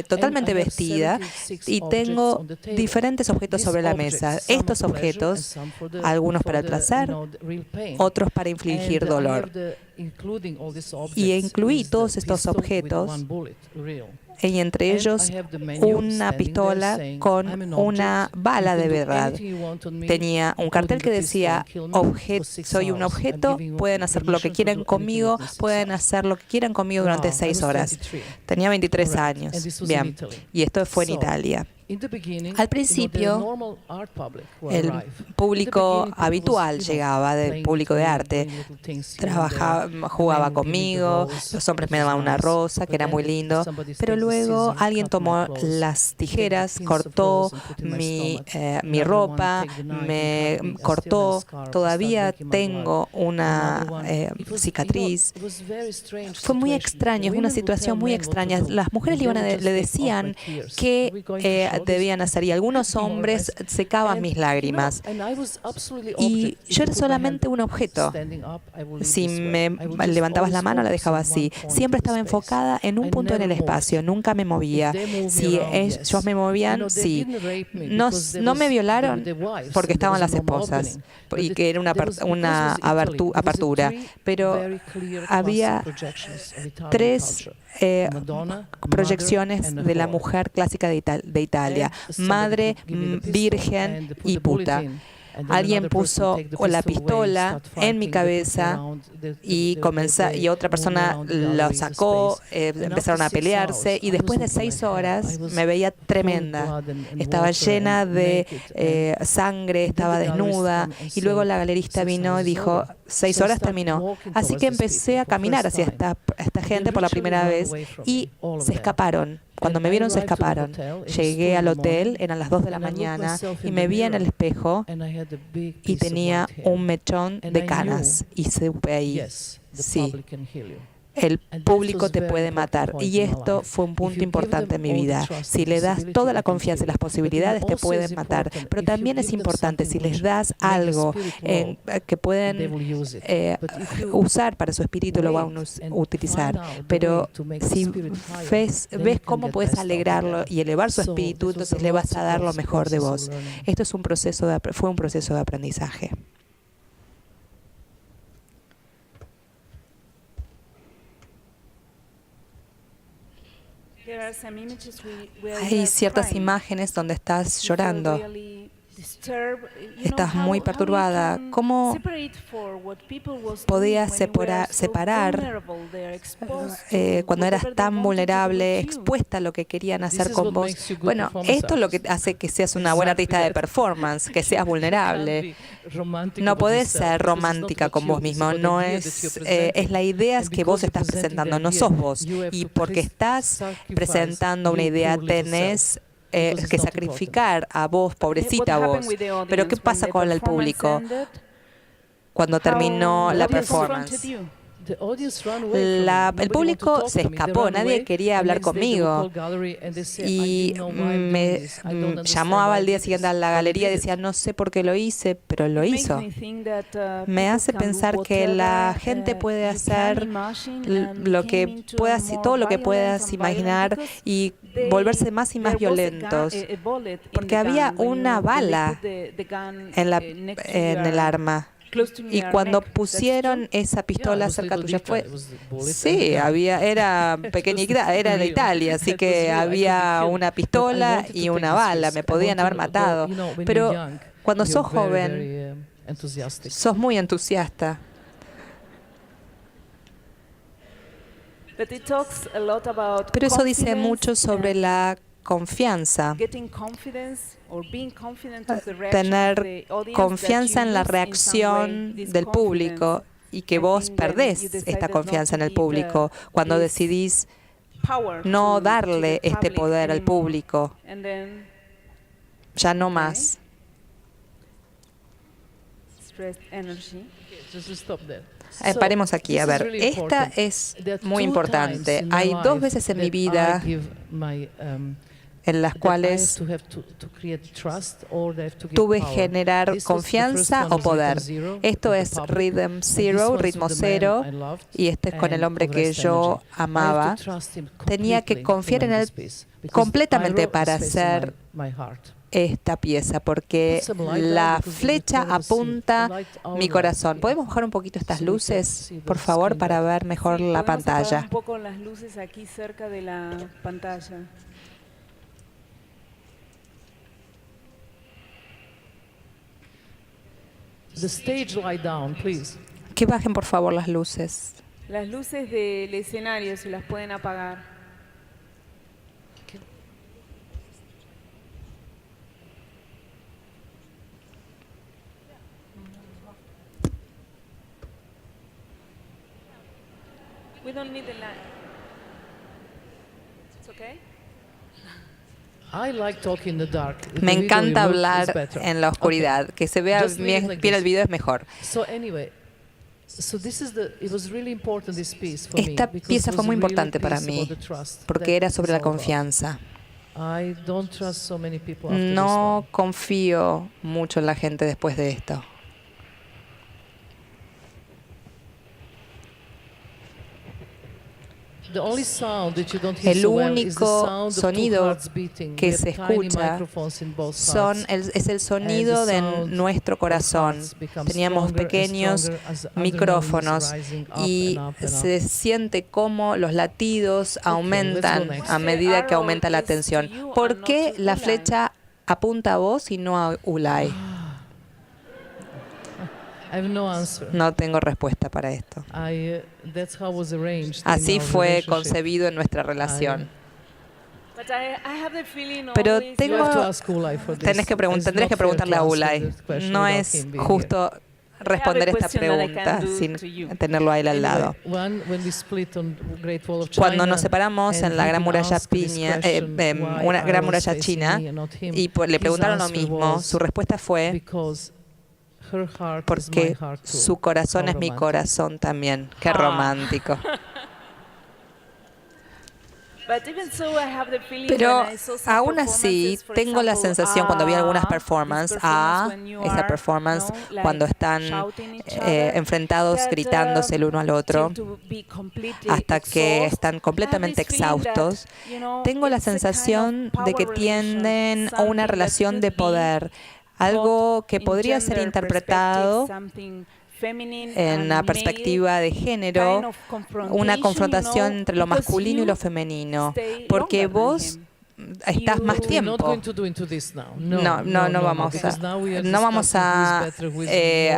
totalmente vestida y tengo diferentes objetos sobre la mesa. Estos objetos, algunos para el placer, otros para infligir dolor. Y incluí todos estos objetos y entre ellos una pistola con una bala de verdad. Tenía un cartel que decía, soy un objeto, pueden hacer lo que quieran conmigo, pueden hacer lo que quieran conmigo durante 6 horas. Tenía 23 años. Bien, y esto fue en Italia. Al principio, el público habitual llegaba, del público de arte, jugaba conmigo, los hombres me daban una rosa, que era muy lindo, pero luego alguien tomó las tijeras, cortó mi ropa, me cortó, todavía tengo una cicatriz. Fue muy extraño, es una situación muy extraña. Las mujeres le decían que debían hacer y algunos hombres secaban mis lágrimas y yo era solamente un objeto. Si me levantabas la mano la dejaba así, siempre estaba enfocada en un punto en el espacio, nunca me movía. Si ellos me movían, sí. No me violaron porque estaban las esposas y que era una apertura, pero había 3 proyecciones de la mujer clásica de Italia, madre, virgen y puta. Alguien puso la pistola en mi cabeza y otra persona lo sacó, empezaron a pelearse y después de 6 horas me veía tremenda. Estaba llena de sangre, estaba desnuda y luego la galerista vino y dijo, 6 horas terminó. Así que empecé a caminar hacia esta gente por la primera vez y se escaparon. Cuando me vieron se escaparon. Llegué al hotel, eran las 2 de la mañana, y me vi en el espejo y tenía un mechón de canas. Y supe ahí, sí, el público te puede matar. Y esto fue un punto importante en mi vida. Si le das toda la confianza y las posibilidades, te pueden matar. Pero también es importante, si les das algo que pueden usar para su espíritu, lo van a utilizar. Pero si ves cómo puedes alegrarlo y elevar su espíritu, entonces le vas a dar lo mejor de vos. Esto es fue un proceso de aprendizaje. Hay ciertas imágenes donde estás llorando, estás muy perturbada. ¿Cómo podías separar cuando eras tan vulnerable, expuesta a lo que querían hacer con vos? Bueno, esto es lo que hace que seas una buena artista de performance, que seas vulnerable. No podés ser romántica con vos mismo, no es la idea que vos estás presentando, no sos vos. Y porque estás presentando una idea, tenés que sacrificar a vos, pobrecita vos. Pero ¿qué pasa con el público cuando terminó la performance? El público se escapó, nadie quería hablar conmigo y me llamaba al día siguiente a la galería y decía, no sé por qué lo hice, pero lo hizo. Me hace pensar que la gente puede hacer lo que puedas, todo lo que puedas imaginar y volverse más y más violentos, porque había una bala en el arma. Y cuando pusieron esa pistola cerca tuya sí, era pequeñita, era de Italia, así que había una pistola y una bala, me podían haber matado. Pero cuando sos joven, sos muy entusiasta. Pero eso dice mucho sobre la confianza, tener confianza en la reacción del público y que vos perdés esta confianza en el público cuando decidís no darle este poder al público, ya no más. Paremos aquí, a ver, esta es muy importante. Hay 2 veces en mi vida en las cuales tuve que generar confianza o poder. Esto es ritmo cero, y este es con el hombre que yo amaba. Tenía que confiar en él completamente para hacer esta pieza, porque la flecha apunta mi corazón. ¿Podemos bajar un poquito estas luces, por favor, para ver mejor la pantalla? Un poco las luces aquí cerca de la pantalla. The stage light down, please. Que bajen, por favor, las luces. Las luces del escenario se las pueden apagar. We don't need the light. It's okay? Me encanta hablar en la oscuridad. Que se vea bien el video es mejor. Esta pieza fue muy importante para mí porque era sobre la confianza. No confío mucho en la gente después de esto. El único sonido que se escucha es el sonido de nuestro corazón. Teníamos pequeños micrófonos y se siente cómo los latidos aumentan a medida que aumenta la tensión. ¿Por qué la flecha apunta a vos y no a Ulay? No tengo respuesta para esto. Así fue concebido en nuestra relación. Pero tendrás que preguntarle a Ulay. No es justo responder esta pregunta sin tenerlo a él al lado. Cuando nos separamos en la Gran Muralla una Gran Muralla China, y le preguntaron lo mismo, su respuesta fue: porque su corazón es mi corazón también. Qué romántico. Pero aún así, tengo la sensación cuando vi algunas performances, esa performance cuando están enfrentados, gritándose el uno al otro, hasta que están completamente exhaustos, tengo la sensación de que tienden a una relación de poder. Algo que podría ser interpretado en la perspectiva de género, una confrontación entre lo masculino y lo femeino, porque vos estás más tiempo. No vamos a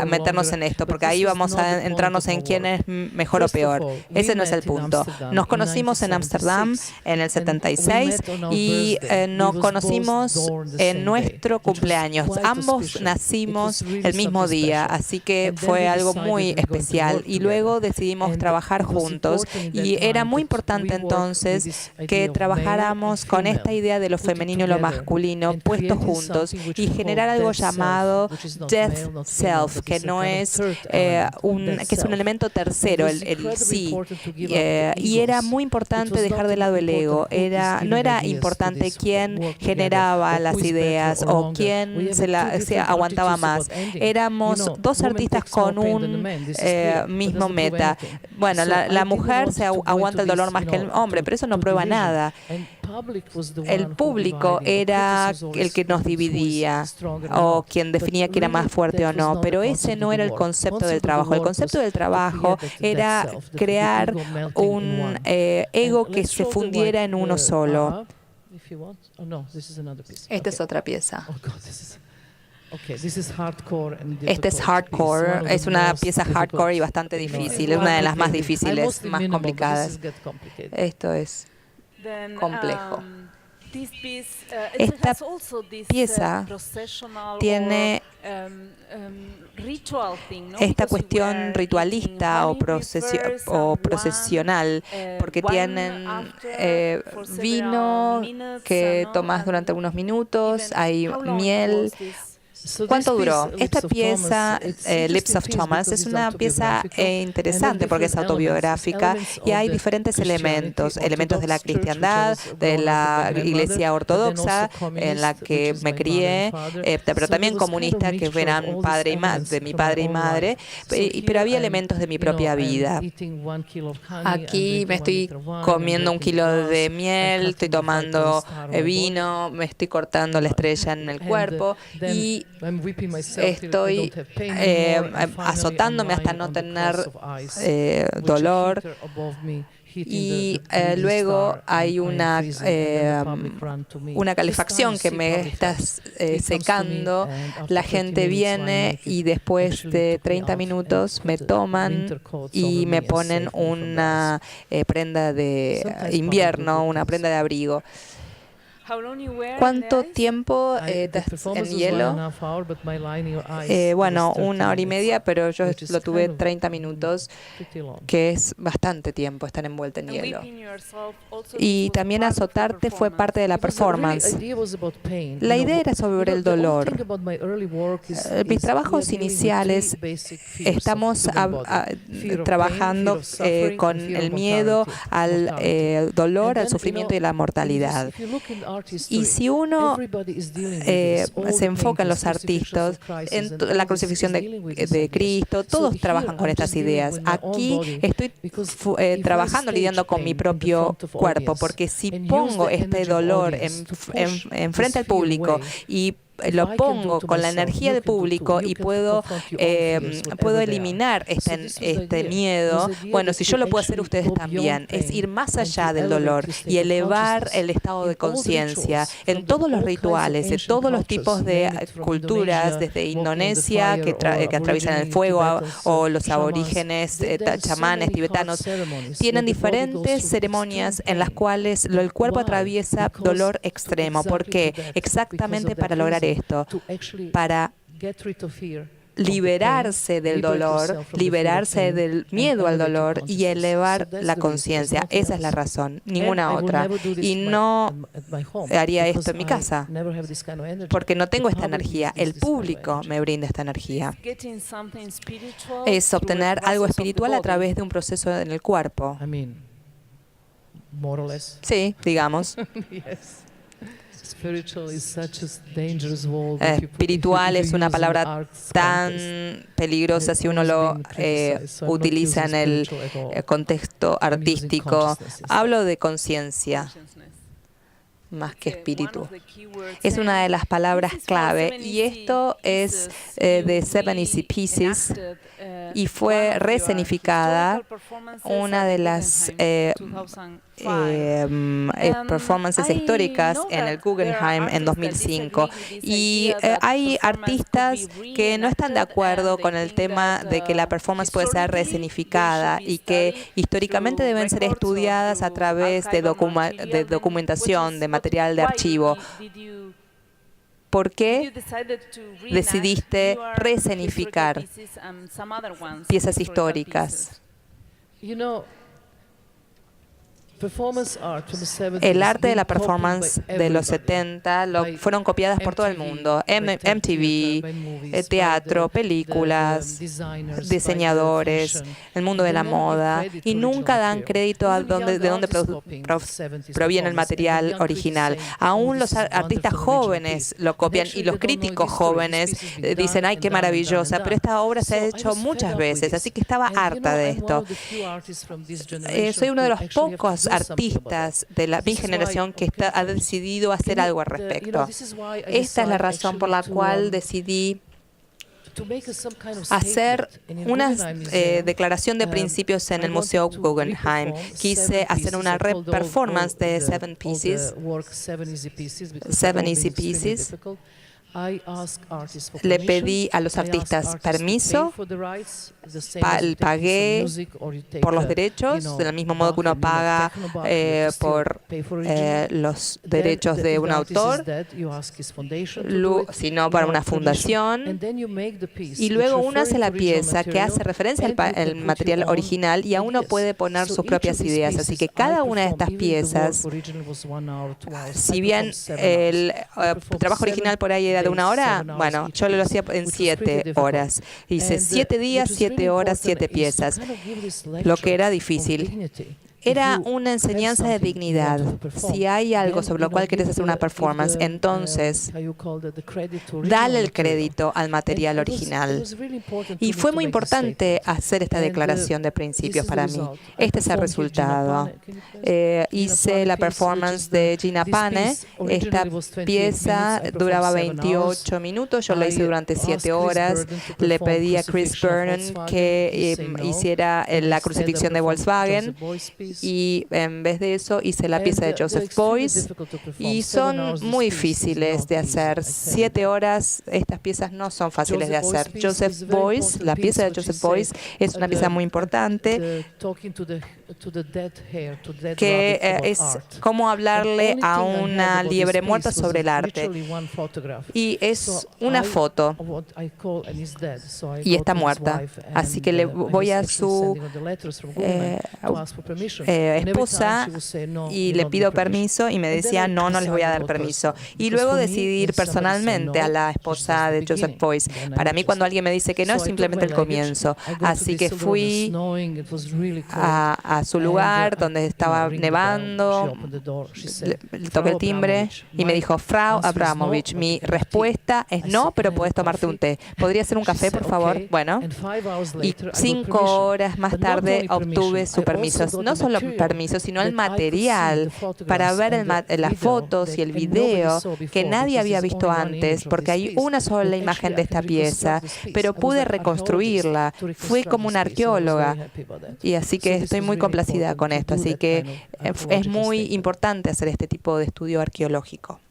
meternos en esto, porque ahí vamos a entrarnos en quién es mejor o peor. Ese no es el punto. Nos conocimos en Ámsterdam en el 76 y nos conocimos en nuestro cumpleaños. Ambos nacimos el mismo día, así que fue algo muy especial. Y luego decidimos trabajar juntos y era muy importante entonces que trabajáramos con esta esta idea de lo femenino y lo masculino puestos juntos y generar algo llamado Death Self, que no es que es un elemento tercero, el sí. Y era muy importante dejar de lado el ego. No era importante quién generaba las ideas o quién se aguantaba más. Éramos dos artistas con un mismo meta. Bueno, la mujer se aguanta el dolor más que el hombre, pero eso no prueba nada. El público era el que nos dividía o quien definía que era más fuerte o no, pero ese no era el concepto del trabajo. El concepto del trabajo era crear un ego que se fundiera en uno solo. Esta es otra pieza. Este es hardcore, es una pieza hardcore y bastante difícil, es una de las más difíciles, más complicadas. Esto es complejo. Esta pieza tiene esta cuestión ritualista o procesional, porque tienen vino que tomas durante algunos minutos, hay miel. ¿Cuánto duró? Esta pieza, Lips of Thomas, es una pieza interesante porque es autobiográfica y hay diferentes elementos de la cristiandad, de la iglesia ortodoxa en la que me crié, pero también comunista que eran de mi padre y madre, pero había elementos de mi propia vida. Aquí me estoy comiendo 1 kilo de miel, estoy tomando vino, me estoy cortando la estrella en el cuerpo y estoy azotándome hasta no tener dolor. Y luego hay una calefacción que me está secando. La gente viene y después de 30 minutos me toman y me ponen una prenda de invierno, una prenda de abrigo. ¿Cuánto tiempo estás en hielo? Bueno, 1 hora y media, pero yo lo tuve 30 minutos, que es bastante tiempo estar envuelta en hielo. Y también azotarte fue parte de la performance. La idea era sobre el dolor. Mis trabajos iniciales estamos trabajando con el miedo al dolor, al sufrimiento y a la mortalidad. Y si uno se enfoca en los artistas, en la crucifixión de Cristo, todos trabajan con estas ideas. Aquí estoy lidiando con mi propio cuerpo, porque si pongo este dolor enfrente al público y lo pongo con la energía del público y puedo eliminar este miedo. Bueno, si yo lo puedo hacer, ustedes también. Es ir más allá del dolor y elevar el estado de conciencia en todos los rituales, de todos los tipos de culturas, desde Indonesia, que atraviesan el fuego, o los aborígenes, chamanes tibetanos. Tienen diferentes ceremonias en las cuales el cuerpo atraviesa dolor extremo. ¿Por qué? Exactamente para lograr esto, para liberarse del dolor, liberarse del miedo al dolor y elevar la conciencia. Esa es la razón, ninguna otra. Y no haría esto en mi casa, porque no tengo esta energía. El público me brinda esta energía. Es obtener algo espiritual a través de un proceso en el cuerpo. Sí, digamos. Espiritual es una palabra tan peligrosa si uno lo utiliza en el contexto artístico. Hablo de conciencia más que espíritu. Es una de las palabras clave y esto es de Seven Easy Pieces y fue rescenificada, una de las performances históricas en el Guggenheim en 2005. Y hay artistas que no están de acuerdo con el tema de que la performance puede ser rescenificada y que históricamente deben ser estudiadas a través de documentación, de material de archivo. ¿Por qué decidiste rescenificar piezas históricas? El arte de la performance de los 70 fueron copiadas por todo el mundo. MTV, teatro, películas, diseñadores, el mundo de la moda, y nunca dan crédito a de dónde proviene el material original. Aún los artistas jóvenes lo copian y los críticos jóvenes dicen, ¡ay, qué maravillosa! Pero esta obra se ha hecho muchas veces, así que estaba harta de esto. Soy uno de los pocos artistas de mi generación que ha decidido hacer algo al respecto. Esta es la razón por la cual decidí hacer una declaración de principios en el Museo Guggenheim. Quise hacer una performance de Seven Easy Pieces. Le pedí a los artistas permiso, pagué por los derechos, del mismo modo que uno paga por los derechos de un autor, sino para una fundación, y luego uno hace la pieza que hace referencia al material original y a uno puede poner sus propias ideas. Así que cada una de estas piezas, si bien el trabajo original por ahí era de 1 hora, bueno, yo lo hacía en 7 horas. Hice 7 días, 7 horas, 7 piezas, lo que era difícil. Era una enseñanza de dignidad. Si hay algo sobre lo cual quieres hacer una performance, entonces dale el crédito al material original. Y fue muy importante hacer esta declaración de principios para mí. Este es el resultado. Hice la performance de Gina Pane. Esta pieza duraba 28 minutos. Yo la hice durante 7 horas. Le pedí a Chris Vernon que hiciera la crucifixión de Volkswagen. Y en vez de eso hice la pieza de Joseph Beuys, y son muy difíciles de hacer. 7 horas, estas piezas no son fáciles de hacer. Joseph Beuys, la pieza de Joseph Beuys es una pieza muy importante, que es como hablarle a una liebre muerta sobre el arte. Y es una foto y está muerta. Así que le voy a su esposa y le pido permiso, y me decía, no les voy a dar permiso. Y luego decidí ir personalmente a la esposa de Joseph Beuys. Para mí, cuando alguien me dice que no, es simplemente el comienzo. Así que fui a su lugar donde estaba nevando, le toqué el timbre y me dijo, Frau Abramovich, mi respuesta es no, pero puedes tomarte un té. ¿Podría ser un café, por favor? Bueno, y 5 horas más tarde obtuve su permiso. No solo permiso, sino el material para ver las fotos y el video que nadie había visto antes, porque hay una sola imagen de esta pieza, pero pude reconstruirla. Fui como una arqueóloga, y así que estoy muy complacida con esto. Así que es muy importante hacer este tipo de estudio arqueológico.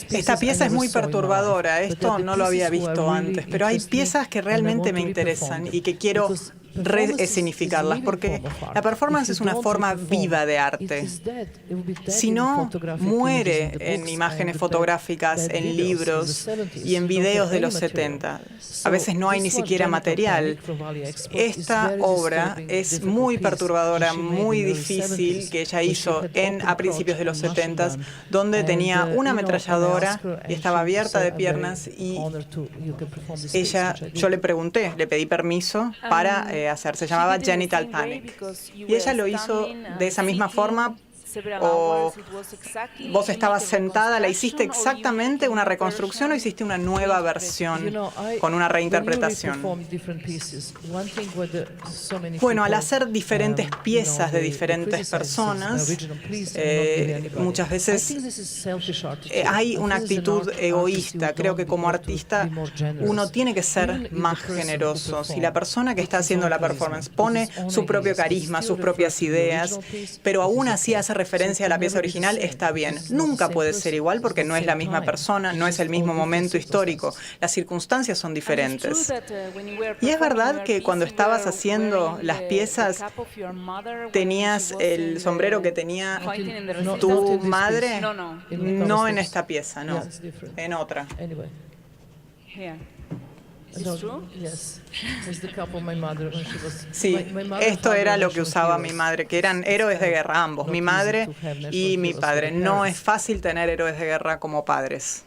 Esta pieza es muy perturbadora. Esto no lo había visto antes, pero hay piezas que realmente me interesan y que quiero resignificarlas, porque la performance es una forma viva de arte. Si no, muere en imágenes fotográficas, en libros y en videos de los 70. A veces no hay ni siquiera material. Esta obra es muy perturbadora, muy difícil, que ella hizo a principios de los 70, donde tenía una ametralladora y estaba abierta de piernas, y yo le pregunté, le pedí permiso para hacer. Se llamaba Genital Panic. Y ella lo hizo de esa misma forma. ¿O vos estabas sentada, la hiciste exactamente una reconstrucción o hiciste una nueva versión con una reinterpretación? Bueno, al hacer diferentes piezas de diferentes personas, muchas veces hay una actitud egoísta. Creo que como artista uno tiene que ser más generoso. Si la persona que está haciendo la performance pone su propio carisma, sus propias ideas, pero aún así hace referencia a la pieza original, está bien. Nunca puede ser igual porque no es la misma persona, no es el mismo momento histórico. Las circunstancias son diferentes. Y es verdad que cuando estabas haciendo las piezas, tenías el sombrero que tenía tu madre. No en esta pieza, no. En otra. Sí, esto era lo que usaba mi madre, que eran héroes de guerra ambos, mi madre y mi padre. No es fácil tener héroes de guerra como padres.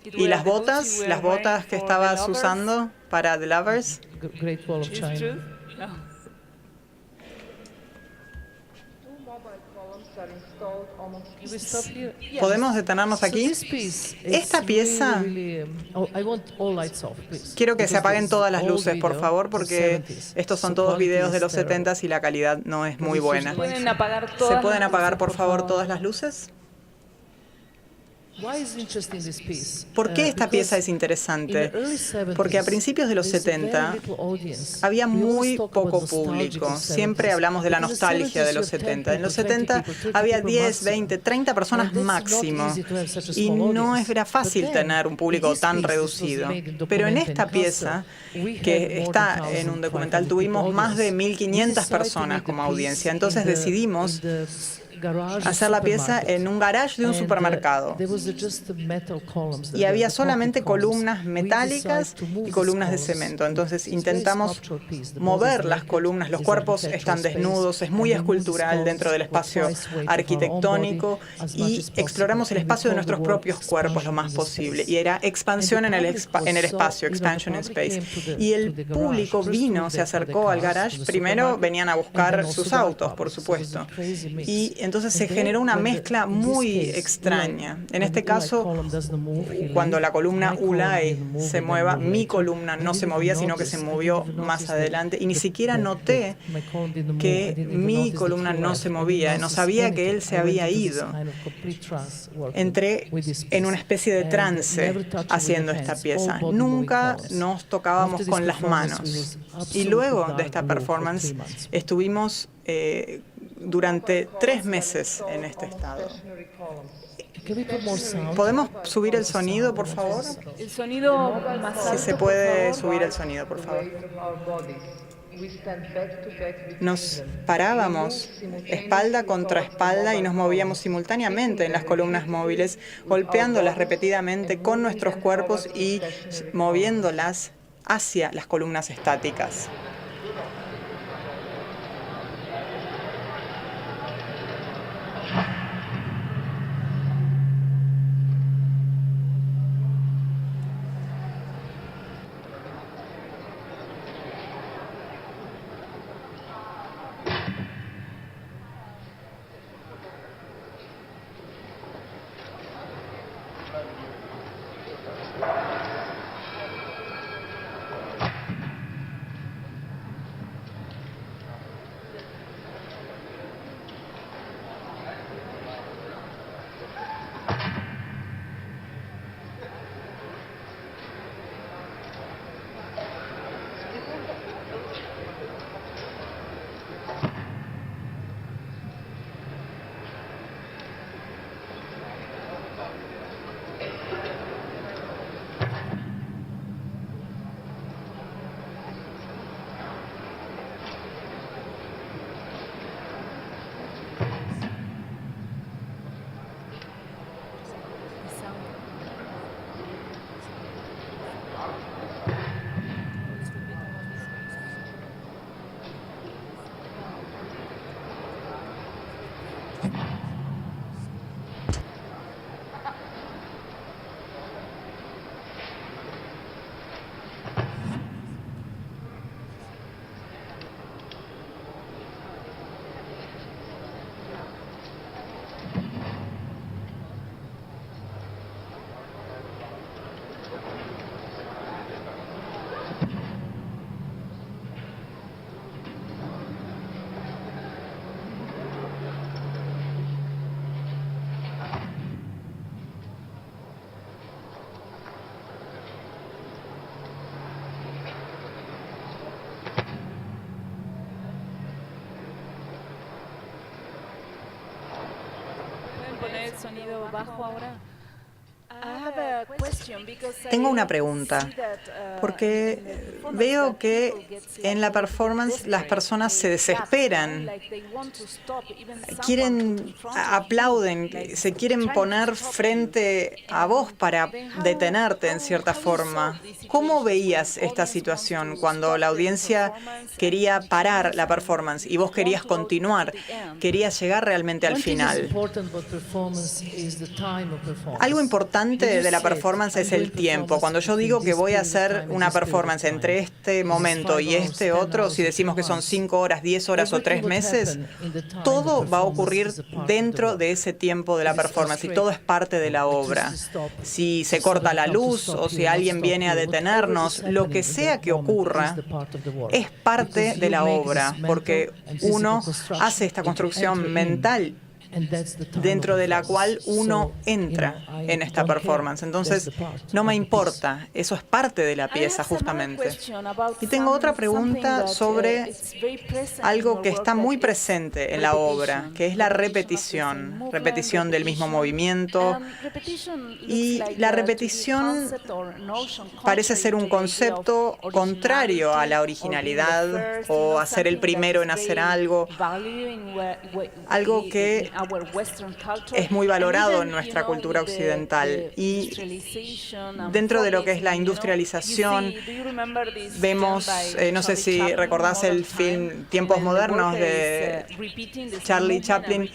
¿Y las botas que estabas usando para The Lovers? ¿Podemos detenernos aquí? Esta pieza, quiero que se apaguen todas las luces, por favor, porque estos son todos videos de los 70s y la calidad no es muy buena. ¿Se pueden apagar, por favor, todas las luces? ¿Por qué esta pieza es interesante? Porque a principios de los 70 había muy poco público. Siempre hablamos de la nostalgia de los 70. En los 70 había 10, 20, 30 personas máximo. Y no era fácil tener un público tan reducido. Pero en esta pieza, que está en un documental, tuvimos más de 1.500 personas como audiencia. Entonces decidimos hacer la pieza en un garage de un supermercado. Y había solamente columnas metálicas y columnas de cemento. Entonces intentamos mover las columnas, los cuerpos están desnudos, es muy escultural dentro del espacio arquitectónico y exploramos el espacio de nuestros propios cuerpos lo más posible. Y era expansión en el espacio, expansion in space. Y el público vino, se acercó al garage. Primero venían a buscar sus autos, por supuesto. Y entonces se generó una mezcla muy extraña. En este caso, cuando la columna Ulay se mueva, mi columna no se movía, sino que se movió más adelante. Y ni siquiera noté que mi columna no se movía. No sabía que él se había ido. Entré en una especie de trance haciendo esta pieza. Nunca nos tocábamos con las manos. Y luego de esta performance estuvimos durante 3 meses en este estado. ¿Podemos subir el sonido, por favor? El sonido más alto, Si se puede subir el sonido, por favor. Nos parábamos espalda contra espalda y nos movíamos simultáneamente en las columnas móviles, golpeándolas repetidamente con nuestros cuerpos y moviéndolas hacia las columnas estáticas. ¿Pueden poner el sonido bajo ahora? Tengo una pregunta, porque veo que en la performance las personas se desesperan, aplauden, se quieren poner frente a vos para detenerte en cierta forma. ¿Cómo veías esta situación cuando la audiencia quería parar la performance y vos querías continuar, querías llegar realmente al final? Algo importante de la performance es el tiempo. Cuando yo digo que voy a hacer una performance entre este momento y este otro, si decimos que son 5 horas, 10 horas o 3 meses, todo va a ocurrir dentro de ese tiempo de la performance y todo es parte de la obra. Si se corta la luz o si alguien viene a detenernos, lo que sea que ocurra es parte de la obra, porque uno hace esta construcción mental dentro de la cual uno entra en esta performance. Entonces, no me importa, eso es parte de la pieza justamente. Y tengo otra pregunta sobre algo que está muy presente en la obra, que es la repetición del mismo movimiento. Y la repetición parece ser un concepto contrario a la originalidad o a ser el primero en hacer algo que es muy valorado en nuestra cultura occidental. Y dentro de lo que es la industrialización, vemos, no sé si recordás el film Tiempos Modernos de Charlie Chaplin,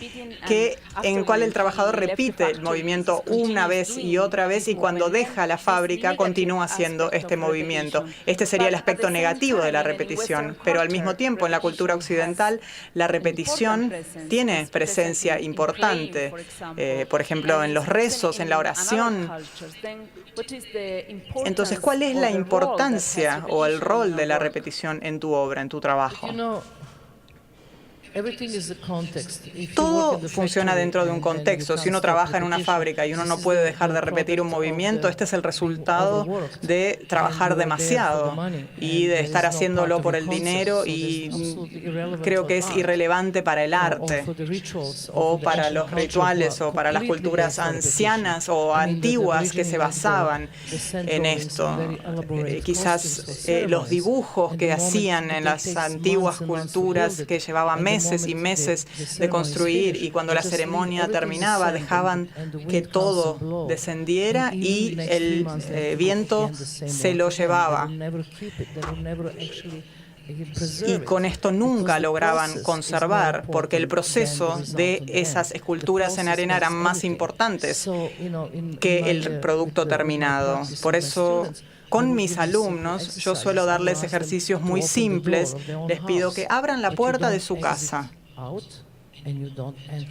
en el cual el trabajador repite el movimiento una vez y otra vez y cuando deja la fábrica continúa haciendo este movimiento. Este sería el aspecto negativo de la repetición, pero al mismo tiempo en la cultura occidental la repetición tiene presencia importante, por ejemplo, en los rezos, en la oración. Entonces, ¿cuál es la importancia o el rol de la repetición en tu obra, en tu trabajo? Todo funciona dentro de un contexto. Si uno trabaja en una fábrica y uno no puede dejar de repetir un movimiento, este es el resultado de trabajar demasiado y de estar haciéndolo por el dinero, y creo que es irrelevante para el arte o para los rituales o para las culturas ancianas o antiguas que se basaban en esto. Quizás los dibujos que hacían en las antiguas culturas que llevaban meses y meses de construir, y cuando la ceremonia terminaba dejaban que todo descendiera y el viento se lo llevaba. Y con esto nunca lograban conservar, porque el proceso de esas esculturas en arena eran más importantes que el producto terminado. Por eso, con mis alumnos, yo suelo darles ejercicios muy simples. Les pido que abran la puerta de su casa,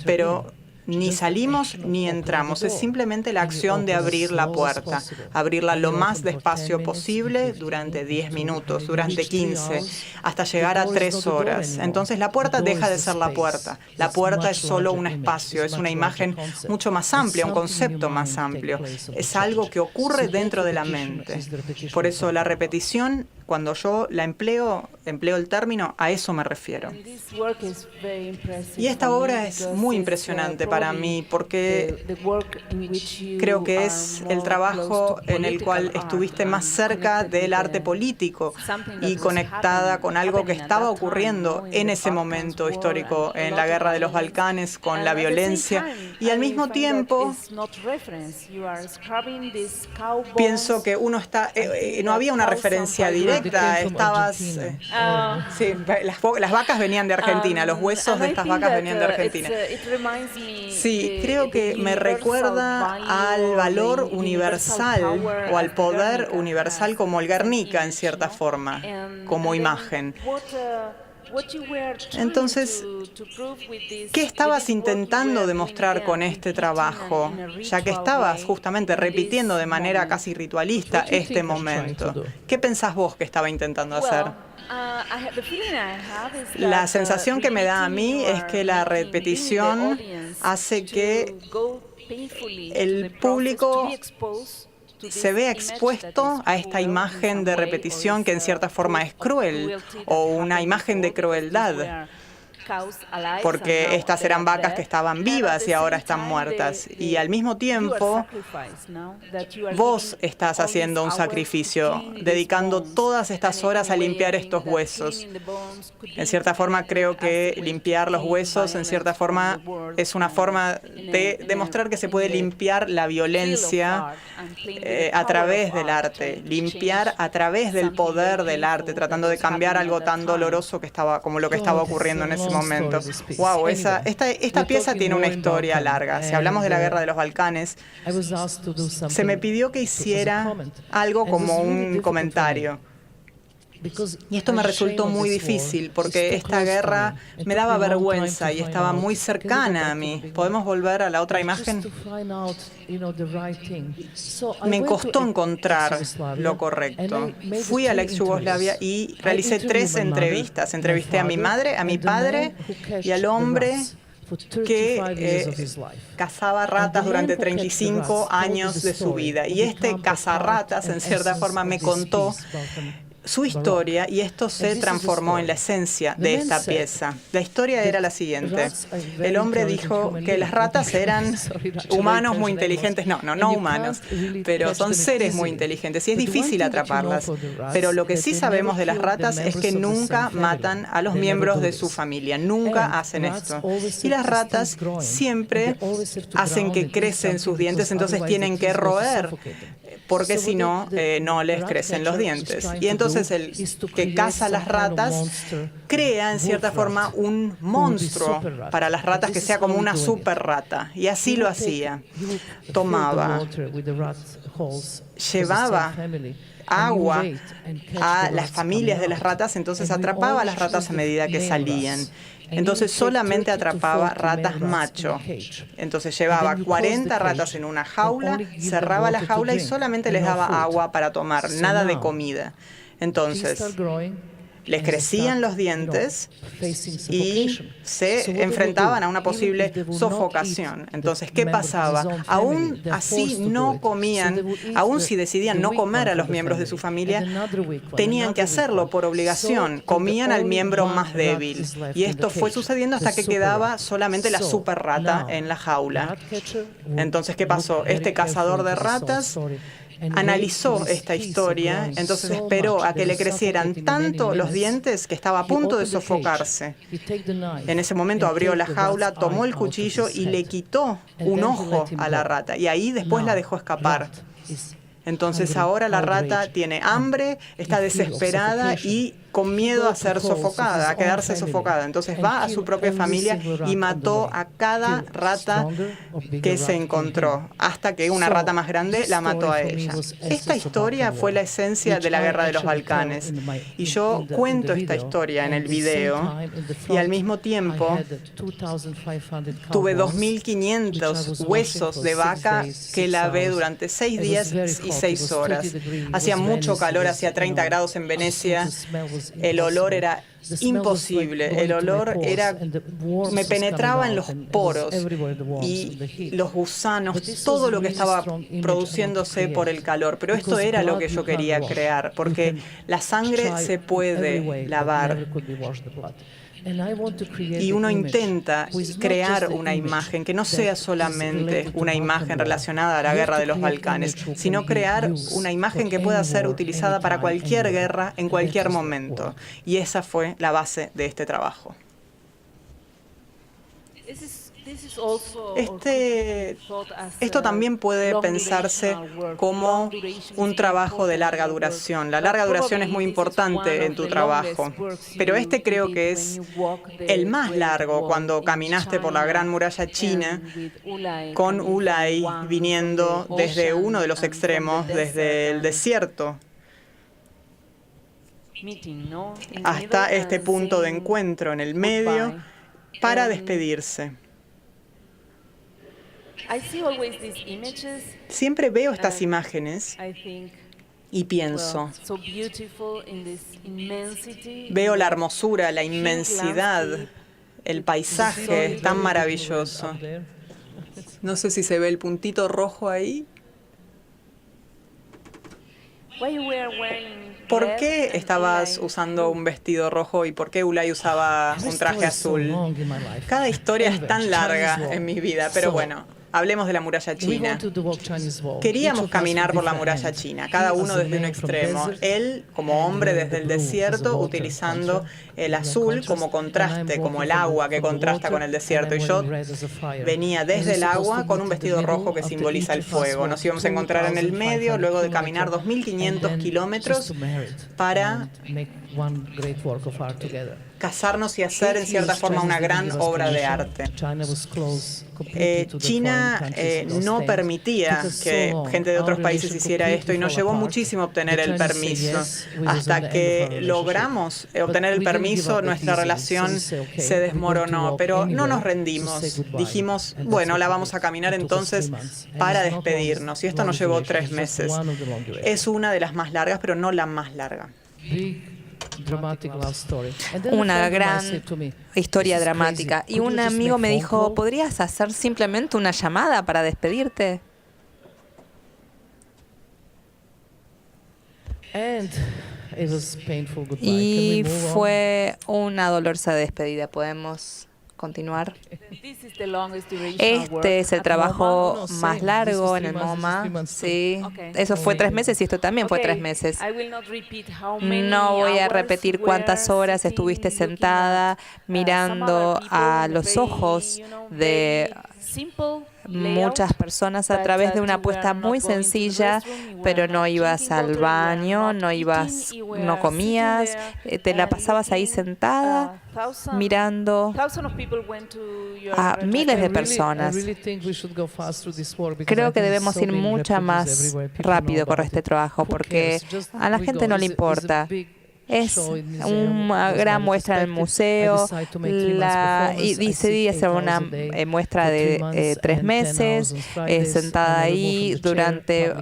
pero ni salimos ni entramos. Es simplemente la acción de abrir la puerta, abrirla lo más despacio posible durante 10 minutos, durante 15, hasta llegar a 3 horas. Entonces la puerta deja de ser la puerta. La puerta es solo un espacio, es una imagen mucho más amplia, un concepto más amplio. Es algo que ocurre dentro de la mente. Por eso la repetición, cuando yo la empleo el término, a eso me refiero. Y esta obra es muy impresionante para mí porque creo que es el trabajo en el cual estuviste más cerca del arte político y conectada con algo que estaba ocurriendo en ese momento histórico, en la guerra de los Balcanes, con la violencia. Y al mismo tiempo, pienso que uno está, no había una referencia directa. Estabas, sí, las vacas venían de Argentina, los huesos de estas vacas venían de Argentina. Sí, creo que me recuerda al valor universal o al poder universal como el Guernica, en cierta forma, como imagen. Entonces, ¿qué estabas intentando demostrar con este trabajo? Ya que estabas justamente repitiendo de manera casi ritualista este momento. ¿Qué pensás vos que estaba intentando hacer? La sensación que me da a mí es que la repetición hace que el público se vea expuesto a esta imagen de repetición que en cierta forma es cruel, o una imagen de crueldad. porque estas eran vacas que estaban vivas y ahora están muertas. Y al mismo tiempo, vos estás haciendo un sacrificio, dedicando todas estas horas a limpiar estos huesos. En cierta forma, creo que limpiar los huesos, en cierta forma, es una forma de demostrar que se puede limpiar la violencia a través del arte, limpiar a través del poder del arte, tratando de cambiar algo tan doloroso que estaba, como lo que estaba ocurriendo en ese momento. Wow, esta pieza tiene una historia larga. Si hablamos de la guerra de los Balcanes, se me pidió que hiciera algo como un comentario. Y esto me resultó muy difícil porque esta guerra me daba vergüenza y estaba muy cercana a mí. ¿Podemos volver a la otra imagen? Me costó encontrar lo correcto. Fui a la ex Yugoslavia y realicé 3 entrevistas. Entrevisté a mi madre, a mi padre y al hombre que cazaba ratas durante 35 años de su vida. Y este cazarratas, en cierta forma, me contó su historia y esto se transformó en la esencia de esta pieza. La historia era la siguiente. El hombre dijo que las ratas eran humanos muy inteligentes. No humanos, pero son seres muy inteligentes y es difícil atraparlas. Pero lo que sí sabemos de las ratas es que nunca matan a los miembros de su familia, nunca hacen esto. Y las ratas siempre hacen que crecen sus dientes, entonces tienen que roer, porque si no, no les crecen los dientes. Y entonces el que caza las ratas crea, en cierta forma, un monstruo para las ratas que sea como una super rata. Y así lo hacía. Tomaba, llevaba agua a las familias de las ratas, entonces atrapaba a las ratas a medida que salían. Entonces solamente atrapaba ratas macho. Entonces llevaba 40 ratas en una jaula, cerraba la jaula y solamente les daba agua para tomar, nada de comida. Entonces les crecían los dientes y se enfrentaban a una posible sofocación. Entonces, ¿qué pasaba? Aún así no comían, aún si decidían no comer a los miembros de su familia, tenían que hacerlo por obligación. Comían al miembro más débil. Y esto fue sucediendo hasta que quedaba solamente la super rata en la jaula. Entonces, ¿qué pasó? Este cazador de ratas analizó esta historia, entonces esperó a que le crecieran tanto los dientes que estaba a punto de sofocarse. En ese momento abrió la jaula, tomó el cuchillo y le quitó un ojo a la rata y ahí después la dejó escapar. Entonces ahora la rata tiene hambre, está desesperada y con miedo a ser sofocada, a quedarse sofocada. Entonces va a su propia familia y mató a cada rata que se encontró, hasta que una rata más grande la mató a ella. Esta historia fue la esencia de la guerra de los Balcanes. Y yo cuento esta historia en el video y al mismo tiempo tuve 2.500 huesos de vaca que lavé durante 6 días y 6 horas. Hacía mucho calor, hacía 30 grados en Venecia. El olor era imposible, el olor me penetraba en los poros y los gusanos, todo lo que estaba produciéndose por el calor. Pero esto era lo que yo quería crear, porque la sangre se puede lavar. Y uno intenta crear una imagen que no sea solamente una imagen relacionada a la guerra de los Balcanes, sino crear una imagen que pueda ser utilizada para cualquier guerra en cualquier momento. Y esa fue la base de este trabajo. Esto también puede pensarse como un trabajo de larga duración. La larga duración es muy importante en tu trabajo, pero este creo que es el más largo cuando caminaste por la Gran Muralla China con Ulay viniendo desde uno de los extremos, desde el desierto, hasta este punto de encuentro en el medio para despedirse. Siempre veo estas imágenes y pienso, veo la hermosura, la inmensidad, el paisaje tan maravilloso. No sé si se ve el puntito rojo ahí. ¿por qué estabas usando un vestido rojo y por qué Ulay usaba un traje azul? Cada historia es tan larga en mi vida, pero bueno. Hablemos de la muralla china. Queríamos caminar por la muralla china, cada uno desde un extremo. Él, como hombre desde el desierto, utilizando el azul como contraste, como el agua que contrasta con el desierto. Y yo venía desde el agua con un vestido rojo que simboliza el fuego. Nos íbamos a encontrar en el medio, luego de caminar 2.500 kilómetros para casarnos y hacer, en cierta forma, una gran obra de arte. China no permitía que gente de otros países hiciera esto y nos llevó muchísimo obtener el permiso. Hasta que logramos obtener el permiso, nuestra relación se desmoronó, pero no nos rendimos. Dijimos, bueno, la vamos a caminar entonces para despedirnos. Y esto nos llevó 3 meses. Es una de las más largas, pero no la más larga. Una gran historia dramática. Y un amigo me dijo, ¿podrías hacer simplemente una llamada para despedirte? Y fue una dolorosa despedida. ¿Podemos continuar? Este es el trabajo más largo en el MoMA. Sí, eso fue 3 meses y esto también fue 3 meses. No voy a repetir cuántas horas estuviste sentada mirando a los ojos de muchas personas a través de una apuesta muy sencilla, pero no ibas al baño, no comías, te la pasabas ahí sentada mirando a miles de personas. Creo que debemos ir mucho más rápido con este trabajo porque a la gente no le importa. Es una gran muestra en el museo y decidí hacer una muestra de 3 meses, sentada ahí durante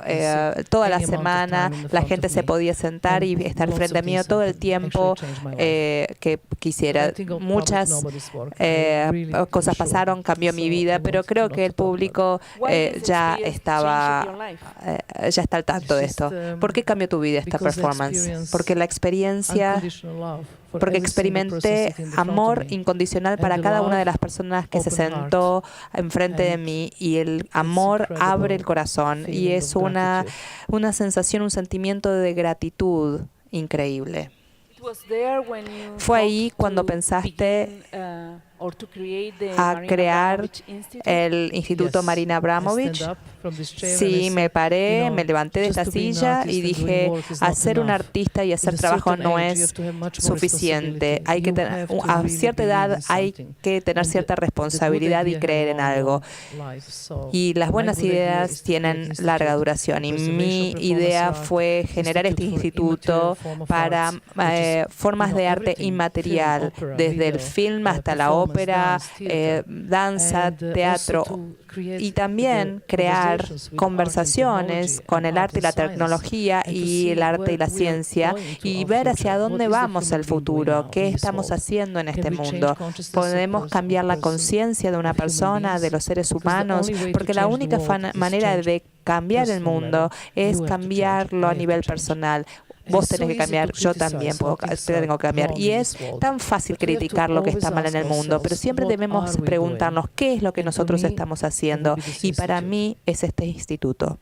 toda la semana. La gente se podía sentar y estar frente a mí todo el tiempo que quisiera. Muchas cosas pasaron, cambió mi vida, pero creo que el público ya está al tanto de esto. ¿Por qué cambió tu vida esta performance? Porque la experiencia, porque experimenté amor incondicional para cada una de las personas que se sentó enfrente de mí, y el amor abre el corazón y es una sensación, un sentimiento de gratitud increíble. Fue ahí cuando pensaste a crear el Instituto Marina Abramovich. Sí, me paré, me levanté de esta silla y dije, hacer un artista y hacer trabajo no es suficiente. Hay que a cierta edad hay que tener cierta responsabilidad y creer en algo. Y las buenas ideas tienen larga duración. Y mi idea fue generar este instituto para formas de arte inmaterial, desde el film hasta la ópera, danza, teatro, y también crear conversaciones con el arte y la tecnología y el arte y la ciencia, y ver hacia dónde vamos el futuro, qué estamos haciendo en este mundo. Podemos cambiar la conciencia de una persona, de los seres humanos, porque la única manera de cambiar el mundo es cambiarlo a nivel personal. Vos tenés que cambiar, yo también tengo que cambiar. Y es tan fácil criticar lo que está mal en el mundo, pero siempre debemos preguntarnos qué es lo que nosotros estamos haciendo. Y para mí es este instituto.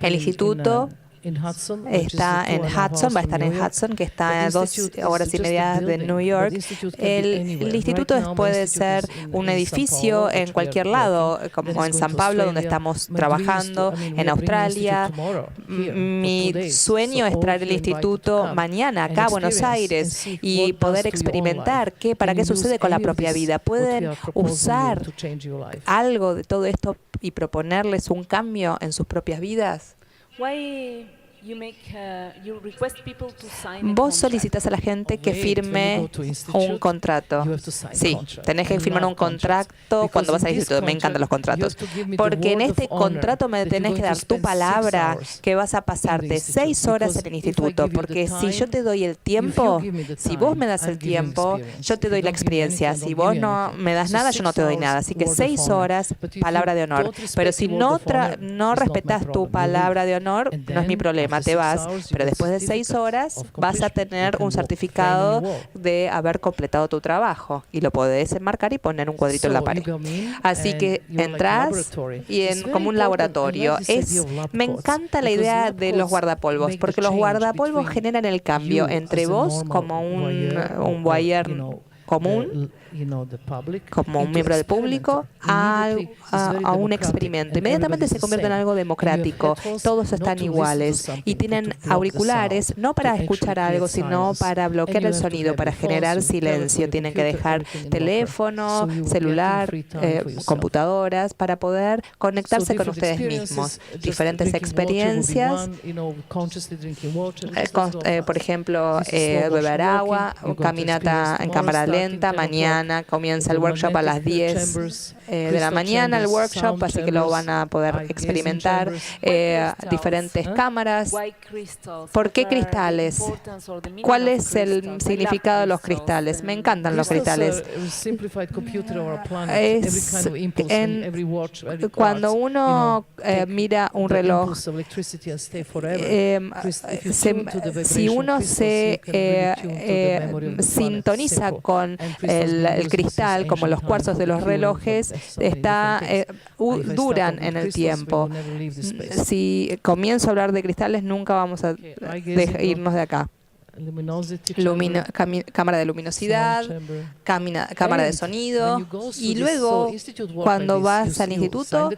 El instituto está en Hudson, va a estar en Hudson, que está a 2 horas y media de New York. El instituto puede ser un edificio en cualquier lado, como en San Pablo, donde estamos trabajando, en Australia. Mi sueño es traer el instituto mañana acá a Buenos Aires y poder experimentar para qué sucede con la propia vida. Pueden usar algo de todo esto y proponerles un cambio en sus propias vidas. Vos solicitas a la gente que firme un contrato. Sí, tenés que firmar un contrato cuando vas al instituto. Me encantan los contratos. Porque en este contrato me tenés que dar tu palabra que vas a pasarte 6 horas en el instituto. Porque si yo te doy el tiempo, si vos me das el tiempo, yo te doy la experiencia. Si vos no me das nada, yo no te doy nada. Así que 6 horas, palabra de honor. Pero si no respetas tu palabra de honor, no es mi problema. encima te vas, pero después de 6 horas vas a tener un certificado de haber completado tu trabajo y lo podés enmarcar y poner un cuadrito en la pared. Así que entras y como un laboratorio. Me encanta la idea de los guardapolvos, porque los guardapolvos generan el cambio entre vos como un voyeur común, como un miembro del público, a un experimento. Inmediatamente se convierte en algo democrático. Todos están iguales y tienen auriculares, no para escuchar algo, sino para bloquear el sonido, para generar silencio. Tienen que dejar teléfono, celular, computadoras, para poder conectarse con ustedes mismos. Diferentes experiencias, por ejemplo, beber agua, caminata en cámara lenta. Mañana comienza el workshop a las 10 de la mañana, el workshop, así que lo van a poder experimentar. Diferentes cámaras. ¿Por qué cristales? ¿Cuál es el significado de los cristales? Me encantan los cristales. Cuando uno mira un reloj, si uno se sintoniza con el cristal, como los cuarzos de los relojes, duran en el tiempo. Si comienzo a hablar de cristales, nunca vamos a irnos de acá. Cámara de luminosidad, cámara de sonido, y luego cuando vas al instituto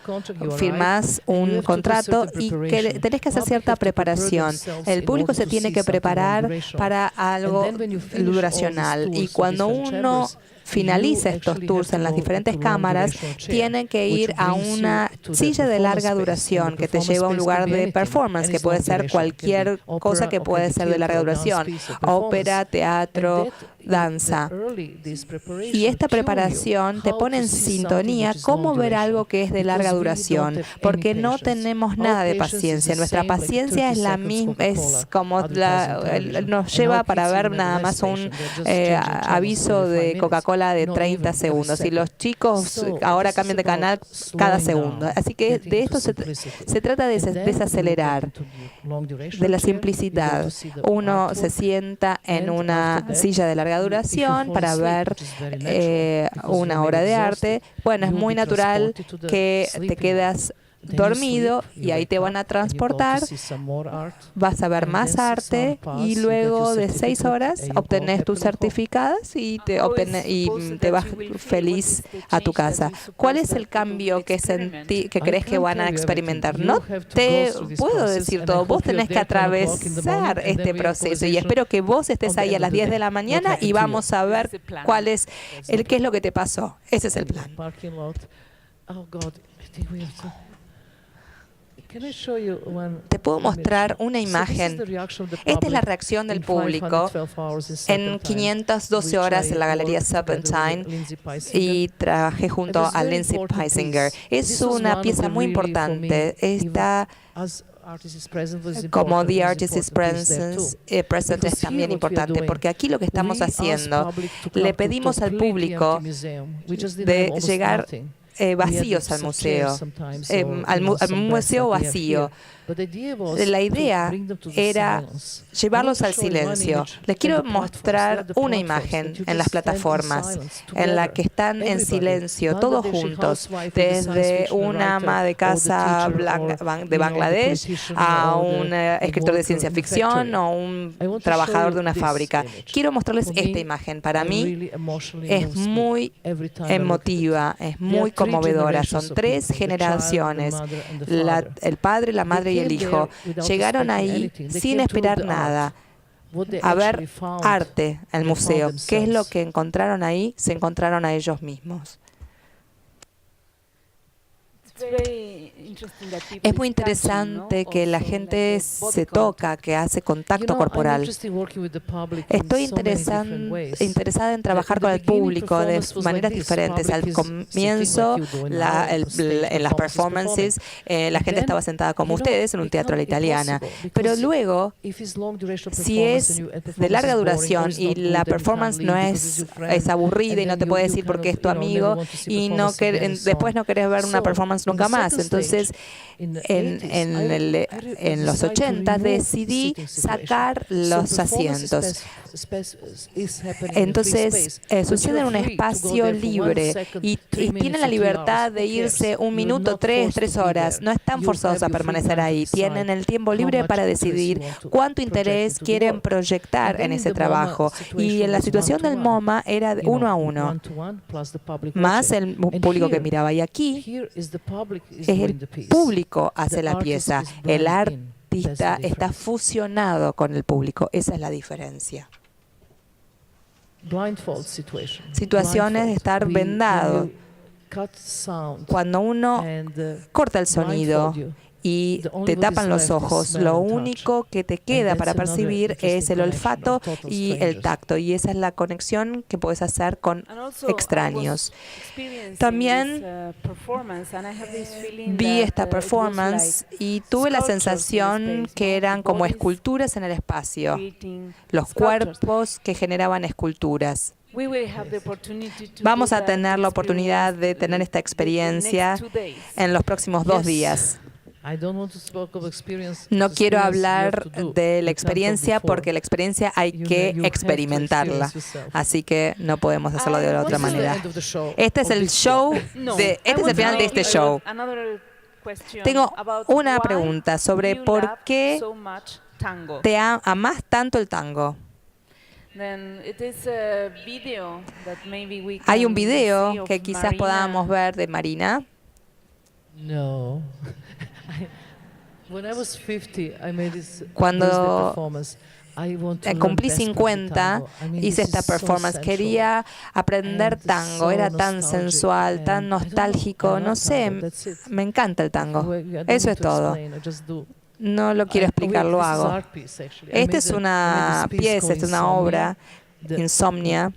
firmas un contrato y tenés que hacer cierta preparación. El público se tiene que preparar para algo duracional, y cuando uno finaliza estos tours en las diferentes cámaras, tienen que ir a una silla de larga duración que te lleva a un lugar de performance, que puede ser cualquier cosa que puede ser de larga duración, ópera, teatro, danza. Y esta preparación te pone en sintonía cómo ver algo que es de larga duración, porque no tenemos nada de paciencia. Nuestra paciencia es la misma, es como nos lleva para ver nada más un aviso de Coca-Cola de 30 segundos, y los chicos ahora cambian de canal cada segundo. Así que de esto se trata de desacelerar, de la simplicidad. Uno se sienta en una silla de larga duración para ver una obra de arte. Bueno, es muy natural que te quedas dormido y ahí te van a transportar, vas a ver más arte, y luego de 6 horas obtenés tus certificados y te vas feliz a tu casa. ¿Cuál es el cambio que crees que van a experimentar? No te puedo decir todo, vos tenés que atravesar este proceso, y espero que vos estés ahí a las 10 de la mañana y vamos a ver qué es lo que te pasó. Ese es el plan. Te puedo mostrar una imagen. Esta es la reacción del público en 512 horas en la Galería Serpentine, y trabajé junto a Lindsay Peisinger. Es una pieza muy importante. Como The Artist is Present es también importante, porque aquí lo que estamos haciendo, le pedimos al público de llegar vacíos al museo, al museo vacío. La idea era llevarlos al silencio. Les quiero mostrar una imagen en las plataformas en la que están en silencio, todos juntos, desde una ama de casa de Bangladesh a un escritor de ciencia ficción o un trabajador de una fábrica. Quiero mostrarles esta imagen. Para mí es muy emotiva, es muy conmovedora. Son 3 generaciones, el padre, la madre y el hijo. Llegaron ahí sin esperar nada, a ver arte en el museo. ¿Qué es lo que encontraron ahí? Se encontraron a ellos mismos. Es muy interesante que la gente se toca, que hace contacto corporal. Estoy interesada en trabajar con el público de maneras diferentes. Al comienzo, en las performances, la gente estaba sentada como ustedes en un teatro a la italiana. Pero luego, si es de larga duración y la performance no es aburrida y no te puede decir por qué es tu amigo, y después no querés ver una performance nunca más. Entonces, Entonces, en los 80 decidí sacar los asientos. Entonces, sucede en un espacio libre y tienen la libertad de irse 1 minuto, 3 horas. No están forzados a permanecer ahí. Tienen el tiempo libre para decidir cuánto interés quieren proyectar en ese trabajo. Y en la situación del MoMA era 1 a 1, más el público que miraba. Y aquí es el público hace la pieza. El artista está fusionado con el público. Esa es la diferencia. Situaciones de estar vendado. Cuando uno corta el sonido y te tapan los ojos, lo único que te queda para percibir es el olfato y el tacto, y esa es la conexión que puedes hacer con extraños. También vi esta performance y tuve la sensación que eran como esculturas en el espacio, los cuerpos que generaban esculturas. Vamos a tener la oportunidad de tener esta experiencia en los próximos 2 días. No quiero hablar de la experiencia porque la experiencia hay que experimentarla, así que no podemos hacerlo de la otra manera. Este es el show, este es el final de este show. Tengo una pregunta sobre por qué te amas tanto el tango. Hay un video que quizás podamos ver de Marina. No. Cuando cumplí 50, hice esta performance. Quería aprender tango. Era tan sensual, tan nostálgico. No sé, me encanta el tango. Eso es todo. No lo quiero explicar, lo hago. Esta es una pieza, esta es una obra. Insomnia.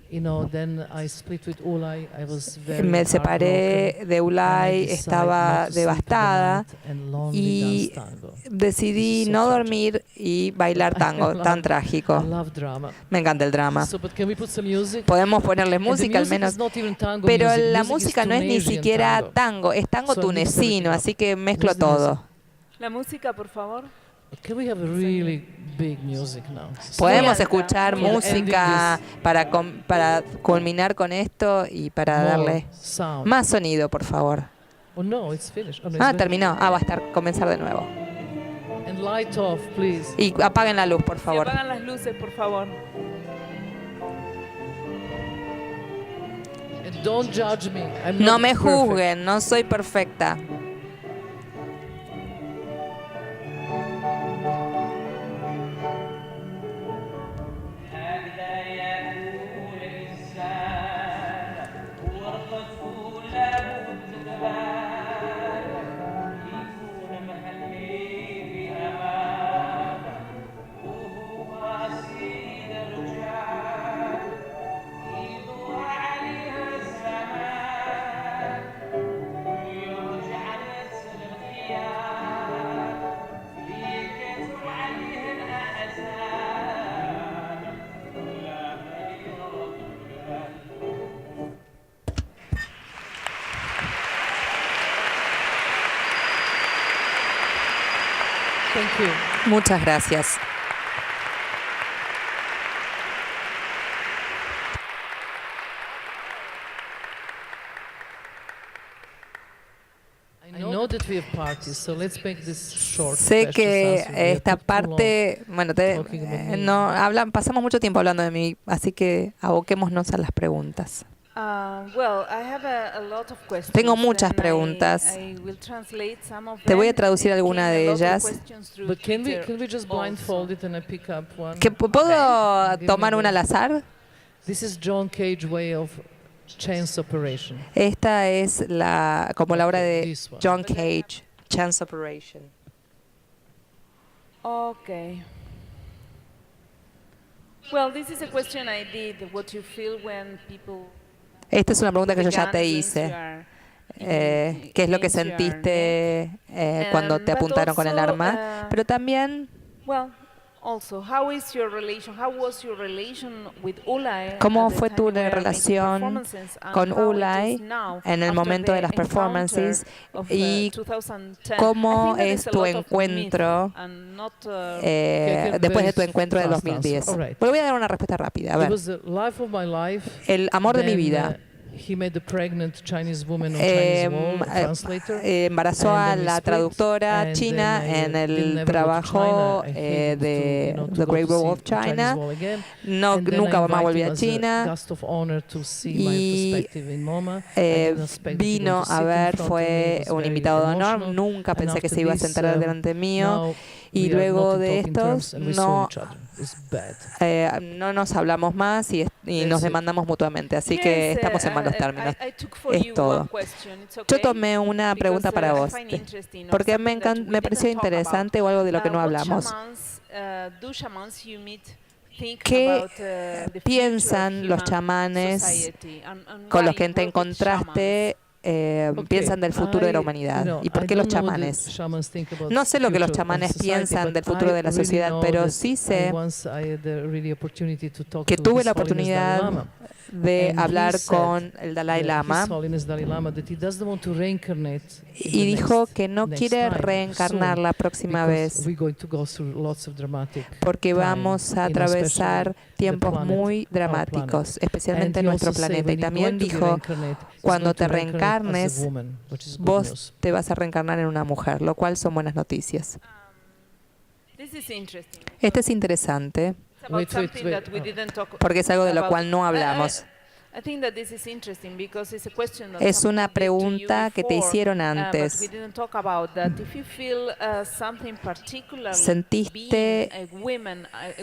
Me separé de Ulay, estaba devastada y decidí no dormir y bailar tango, tan trágico. Me encanta el drama. Podemos ponerle música al menos, pero la música no es ni siquiera tango, es tango tunecino, así que mezclo todo. La música, por favor. Podemos escuchar música para culminar con esto y para darle más sonido, por favor. Terminó. Va a comenzar de nuevo. Y apaguen la luz, por favor. Apagan las luces, por favor. No me juzguen, no soy perfecta. Muchas gracias. Sé que esta parte, bueno, pasamos mucho tiempo hablando de mí, así que aboquémonos a las preguntas. Tengo muchas preguntas. Te voy a traducir alguna de ellas. ¿Puedo tomar una al azar? Esta es como la obra de John Cage, Chance Operation. Okay. Well, this is a question I did. What you feel when people. Esta es una pregunta que yo ya te hice. ¿Qué es lo que sentiste cuando te apuntaron con el arma? Pero también ¿Cómo fue tu relación con Ulay en el momento de las performances y cómo es tu encuentro después de tu encuentro de 2010? Voy a dar una respuesta rápida. A ver. El amor de mi vida. Embarazó a la traductora china en el trabajo de The Great Wall of China. Nunca más volví a China y vino a ver, fue un invitado de honor. Nunca pensé que se iba a sentar delante mío. Y luego de estos no nos hablamos más y nos demandamos mutuamente, así que estamos en malos términos. Es todo. Yo tomé una pregunta para vos, porque me pareció interesante o algo de lo que no hablamos. ¿Qué piensan los chamanes con los que te encontraste? Piensan del futuro de la humanidad. ¿Y por qué los chamanes? No sé lo que los chamanes piensan del futuro de la sociedad, pero sí sé que tuve la oportunidad de hablar con el Dalai Lama y dijo que no quiere reencarnar la próxima vez porque vamos a atravesar tiempos muy dramáticos, especialmente en nuestro planeta. Y también dijo, cuando te reencarnes, vos te vas a reencarnar en una mujer, lo cual son buenas noticias. Este es interesante. Porque es algo de lo cual no hablamos. Es una pregunta que te hicieron antes. ¿Sentiste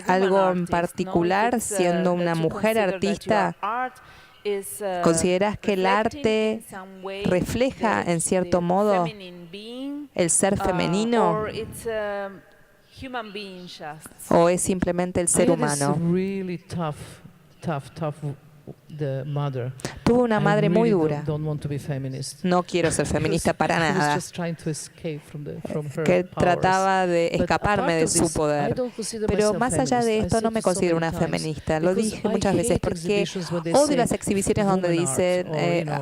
algo en particular siendo una mujer artista? ¿Consideras que el arte refleja en cierto modo el ser femenino? ¿O es simplemente el ser humano? Tuve una madre muy dura. No quiero ser feminista para nada. Que trataba de escaparme de su poder. Pero más allá de esto, no me considero una feminista. Lo dije muchas veces porque odio las exhibiciones donde dicen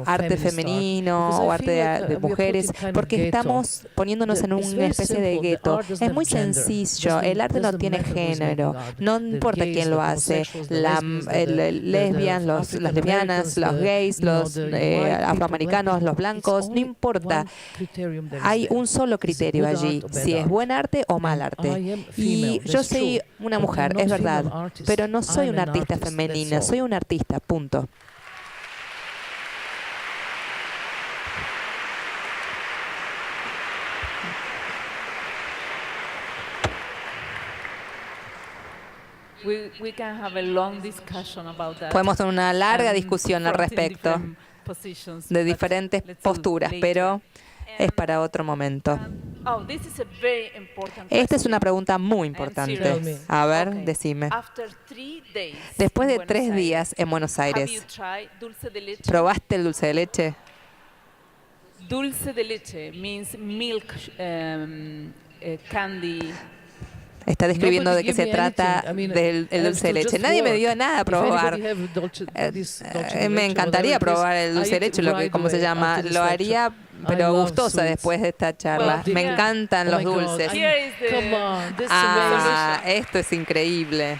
arte femenino o arte de mujeres, porque estamos poniéndonos en una especie de gueto. Es muy sencillo. El arte no tiene género. No importa quién lo hace. Las lesbianas, los gays, los afroamericanos, los blancos, no importa. Hay un solo criterio allí, si es buen arte o mal arte. Y yo soy una mujer, es verdad, pero no soy una artista femenina, soy una artista, punto. Podemos tener una larga discusión al respecto de diferentes posturas, pero es para otro momento. Esta es una pregunta muy importante. A ver, decime. Después de 3 días en Buenos Aires, ¿probaste el dulce de leche? Dulce de leche means milk candy. Está describiendo de qué se trata del dulce de leche. Nadie me dio nada a probar. Me encantaría probar el dulce de leche, ¿cómo se llama? Lo haría, pero gustosa después de esta charla. Me encantan los dulces. Esto es increíble.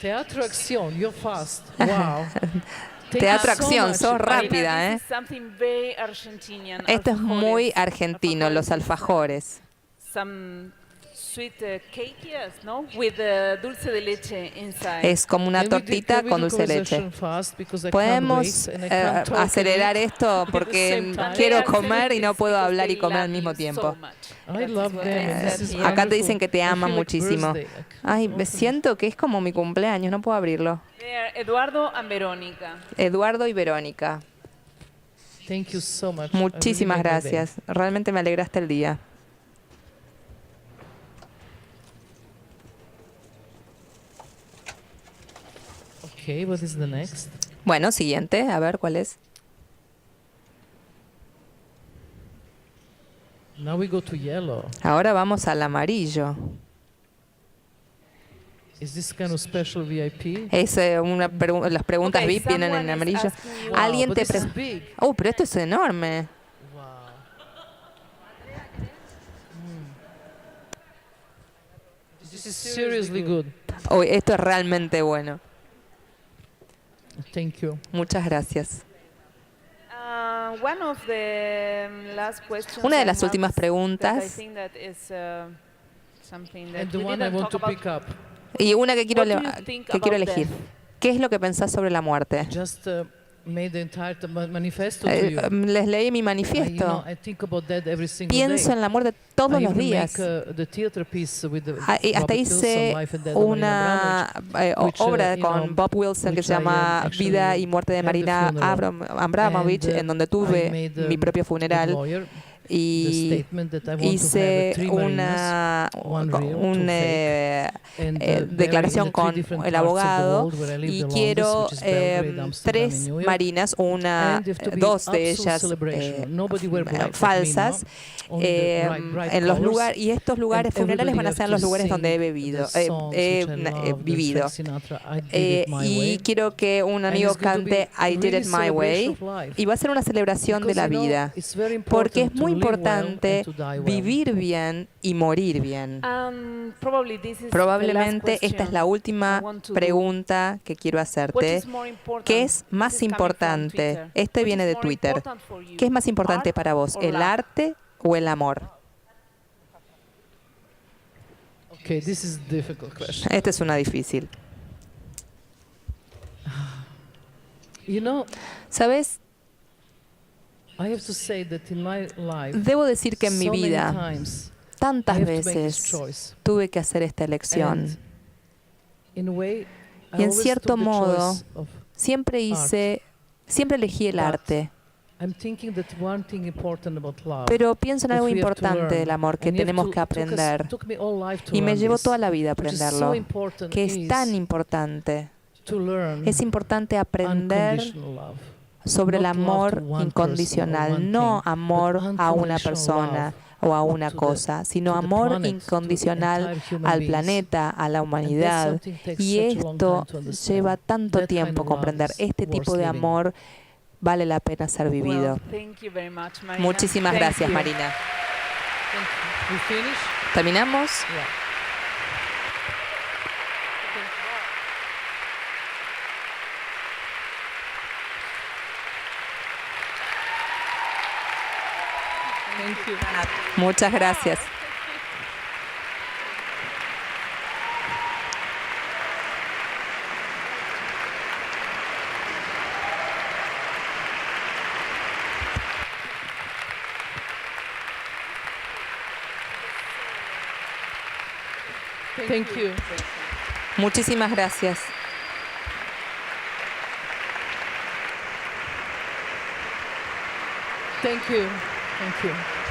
Teatro Acción, you're fast. Wow. Teatro Acción, sos rápida, ¿eh? Esto es muy argentino, los alfajores. Es como una tortita con dulce de leche. Podemos acelerar esto porque quiero comer y no puedo hablar y comer al mismo tiempo. Acá te dicen que te aman muchísimo. Ay, me siento que es como mi cumpleaños, no puedo abrirlo. Eduardo y Verónica. Eduardo y Verónica. Muchísimas gracias. Realmente me alegraste el día. Okay, what is the next? Bueno, siguiente, a ver cuál es. Now we go to yellow. Ahora vamos al amarillo. Is this kind of special VIP? Es las preguntas Okay, VIP vienen en someone is amarillo. asking you- Alguien Wow, te but this is pregunta. big. Oh, pero esto es enorme. Wow. This is seriously good. Oh, esto es realmente bueno. Thank you. Muchas gracias. One of the last questions Una de I las have últimas that I preguntas think that is, something that And the we one I didn't want talk to about. pick up. Y una que quiero, What do you think que quiero about elegir. death? ¿Qué es lo que pensás sobre la muerte? Just made the entire manifesto to you. Les leí mi You know, manifiesto. I think about that every single Pienso day. en la muerte todos I los even días. make, the theater piece with the Y hasta Robert hice Wilson, Life and Death of Marina una Abramovich, which, obra you con know, Bob Wilson que which se llama actually Vida y Muerte de had the Marina funeral. Abramovich, And, en donde I tuve made, mi propio with funeral lawyer, the y statement that I want to have hice three una, marinas, one real, two fake, and, declaración in the three con different el parts of the abogado world where I live y the longest, quiero which is Belgrade, Amsterdam, and 3 New York. marinas, And if to be dos de absolute ellas celebration, nobody wear black like me, falsas, no? Only the bright en los colors. lugares, y estos lugares And funerales van a everybody ser have los to lugares donde he sing bebido, the songs which I love, the vivido. Frank Sinatra, I Did It My Y Way. quiero que un And amigo it's going to be cante I Did really It My Way celebration of life. y va a ser una celebración de Because, la you know, vida, it's very important porque es to muy live well importante and to die well. vivir bien y morir bien. Probably this is the last Probablemente esta es question la I última want to do. pregunta que quiero What hacerte. is more important? ¿Qué es This más is coming from importante? Twitter. Este What viene is de more Twitter. important for you? ¿Qué es más importante Art para vos, or el love? arte o el amor? Okay, this is a difficult question. Esta es una difícil. You know, ¿Sabes? I have to say that in my life, Debo decir que en mi so many vida, times, I tantas have to make this veces choice. tuve que hacer esta elección. And in a way, I Y en always cierto took the modo, choice of siempre elegí el But arte. I'm thinking that one thing important about love. Pero pienso en that algo we have to importante learn, del amor que and you have tenemos to- que aprender. took me all life to Y me learn llevó this, toda la vida a which is so aprenderlo, important que es is tan importante. to learn Es importante aprender unconditional love. sobre el Not love amor to one person or incondicional, one no thing, amor but a una unconditional persona love o a una to the- cosa, sino to the amor planet, to the incondicional entire human al beings. planeta, a la And that's humanidad. something takes Y such a long esto time to understand. lleva tanto That kind tiempo of love comprender. is Este worth tipo de living. amor vale la pena ser vivido. Well, thank you very much, Marina. Muchísimas Thank gracias, you. Marina. Thank you. We finish? ¿Terminamos? Yeah. Thank you. Muchas gracias. Thank you. Muchísimas gracias. Thank you. Thank you.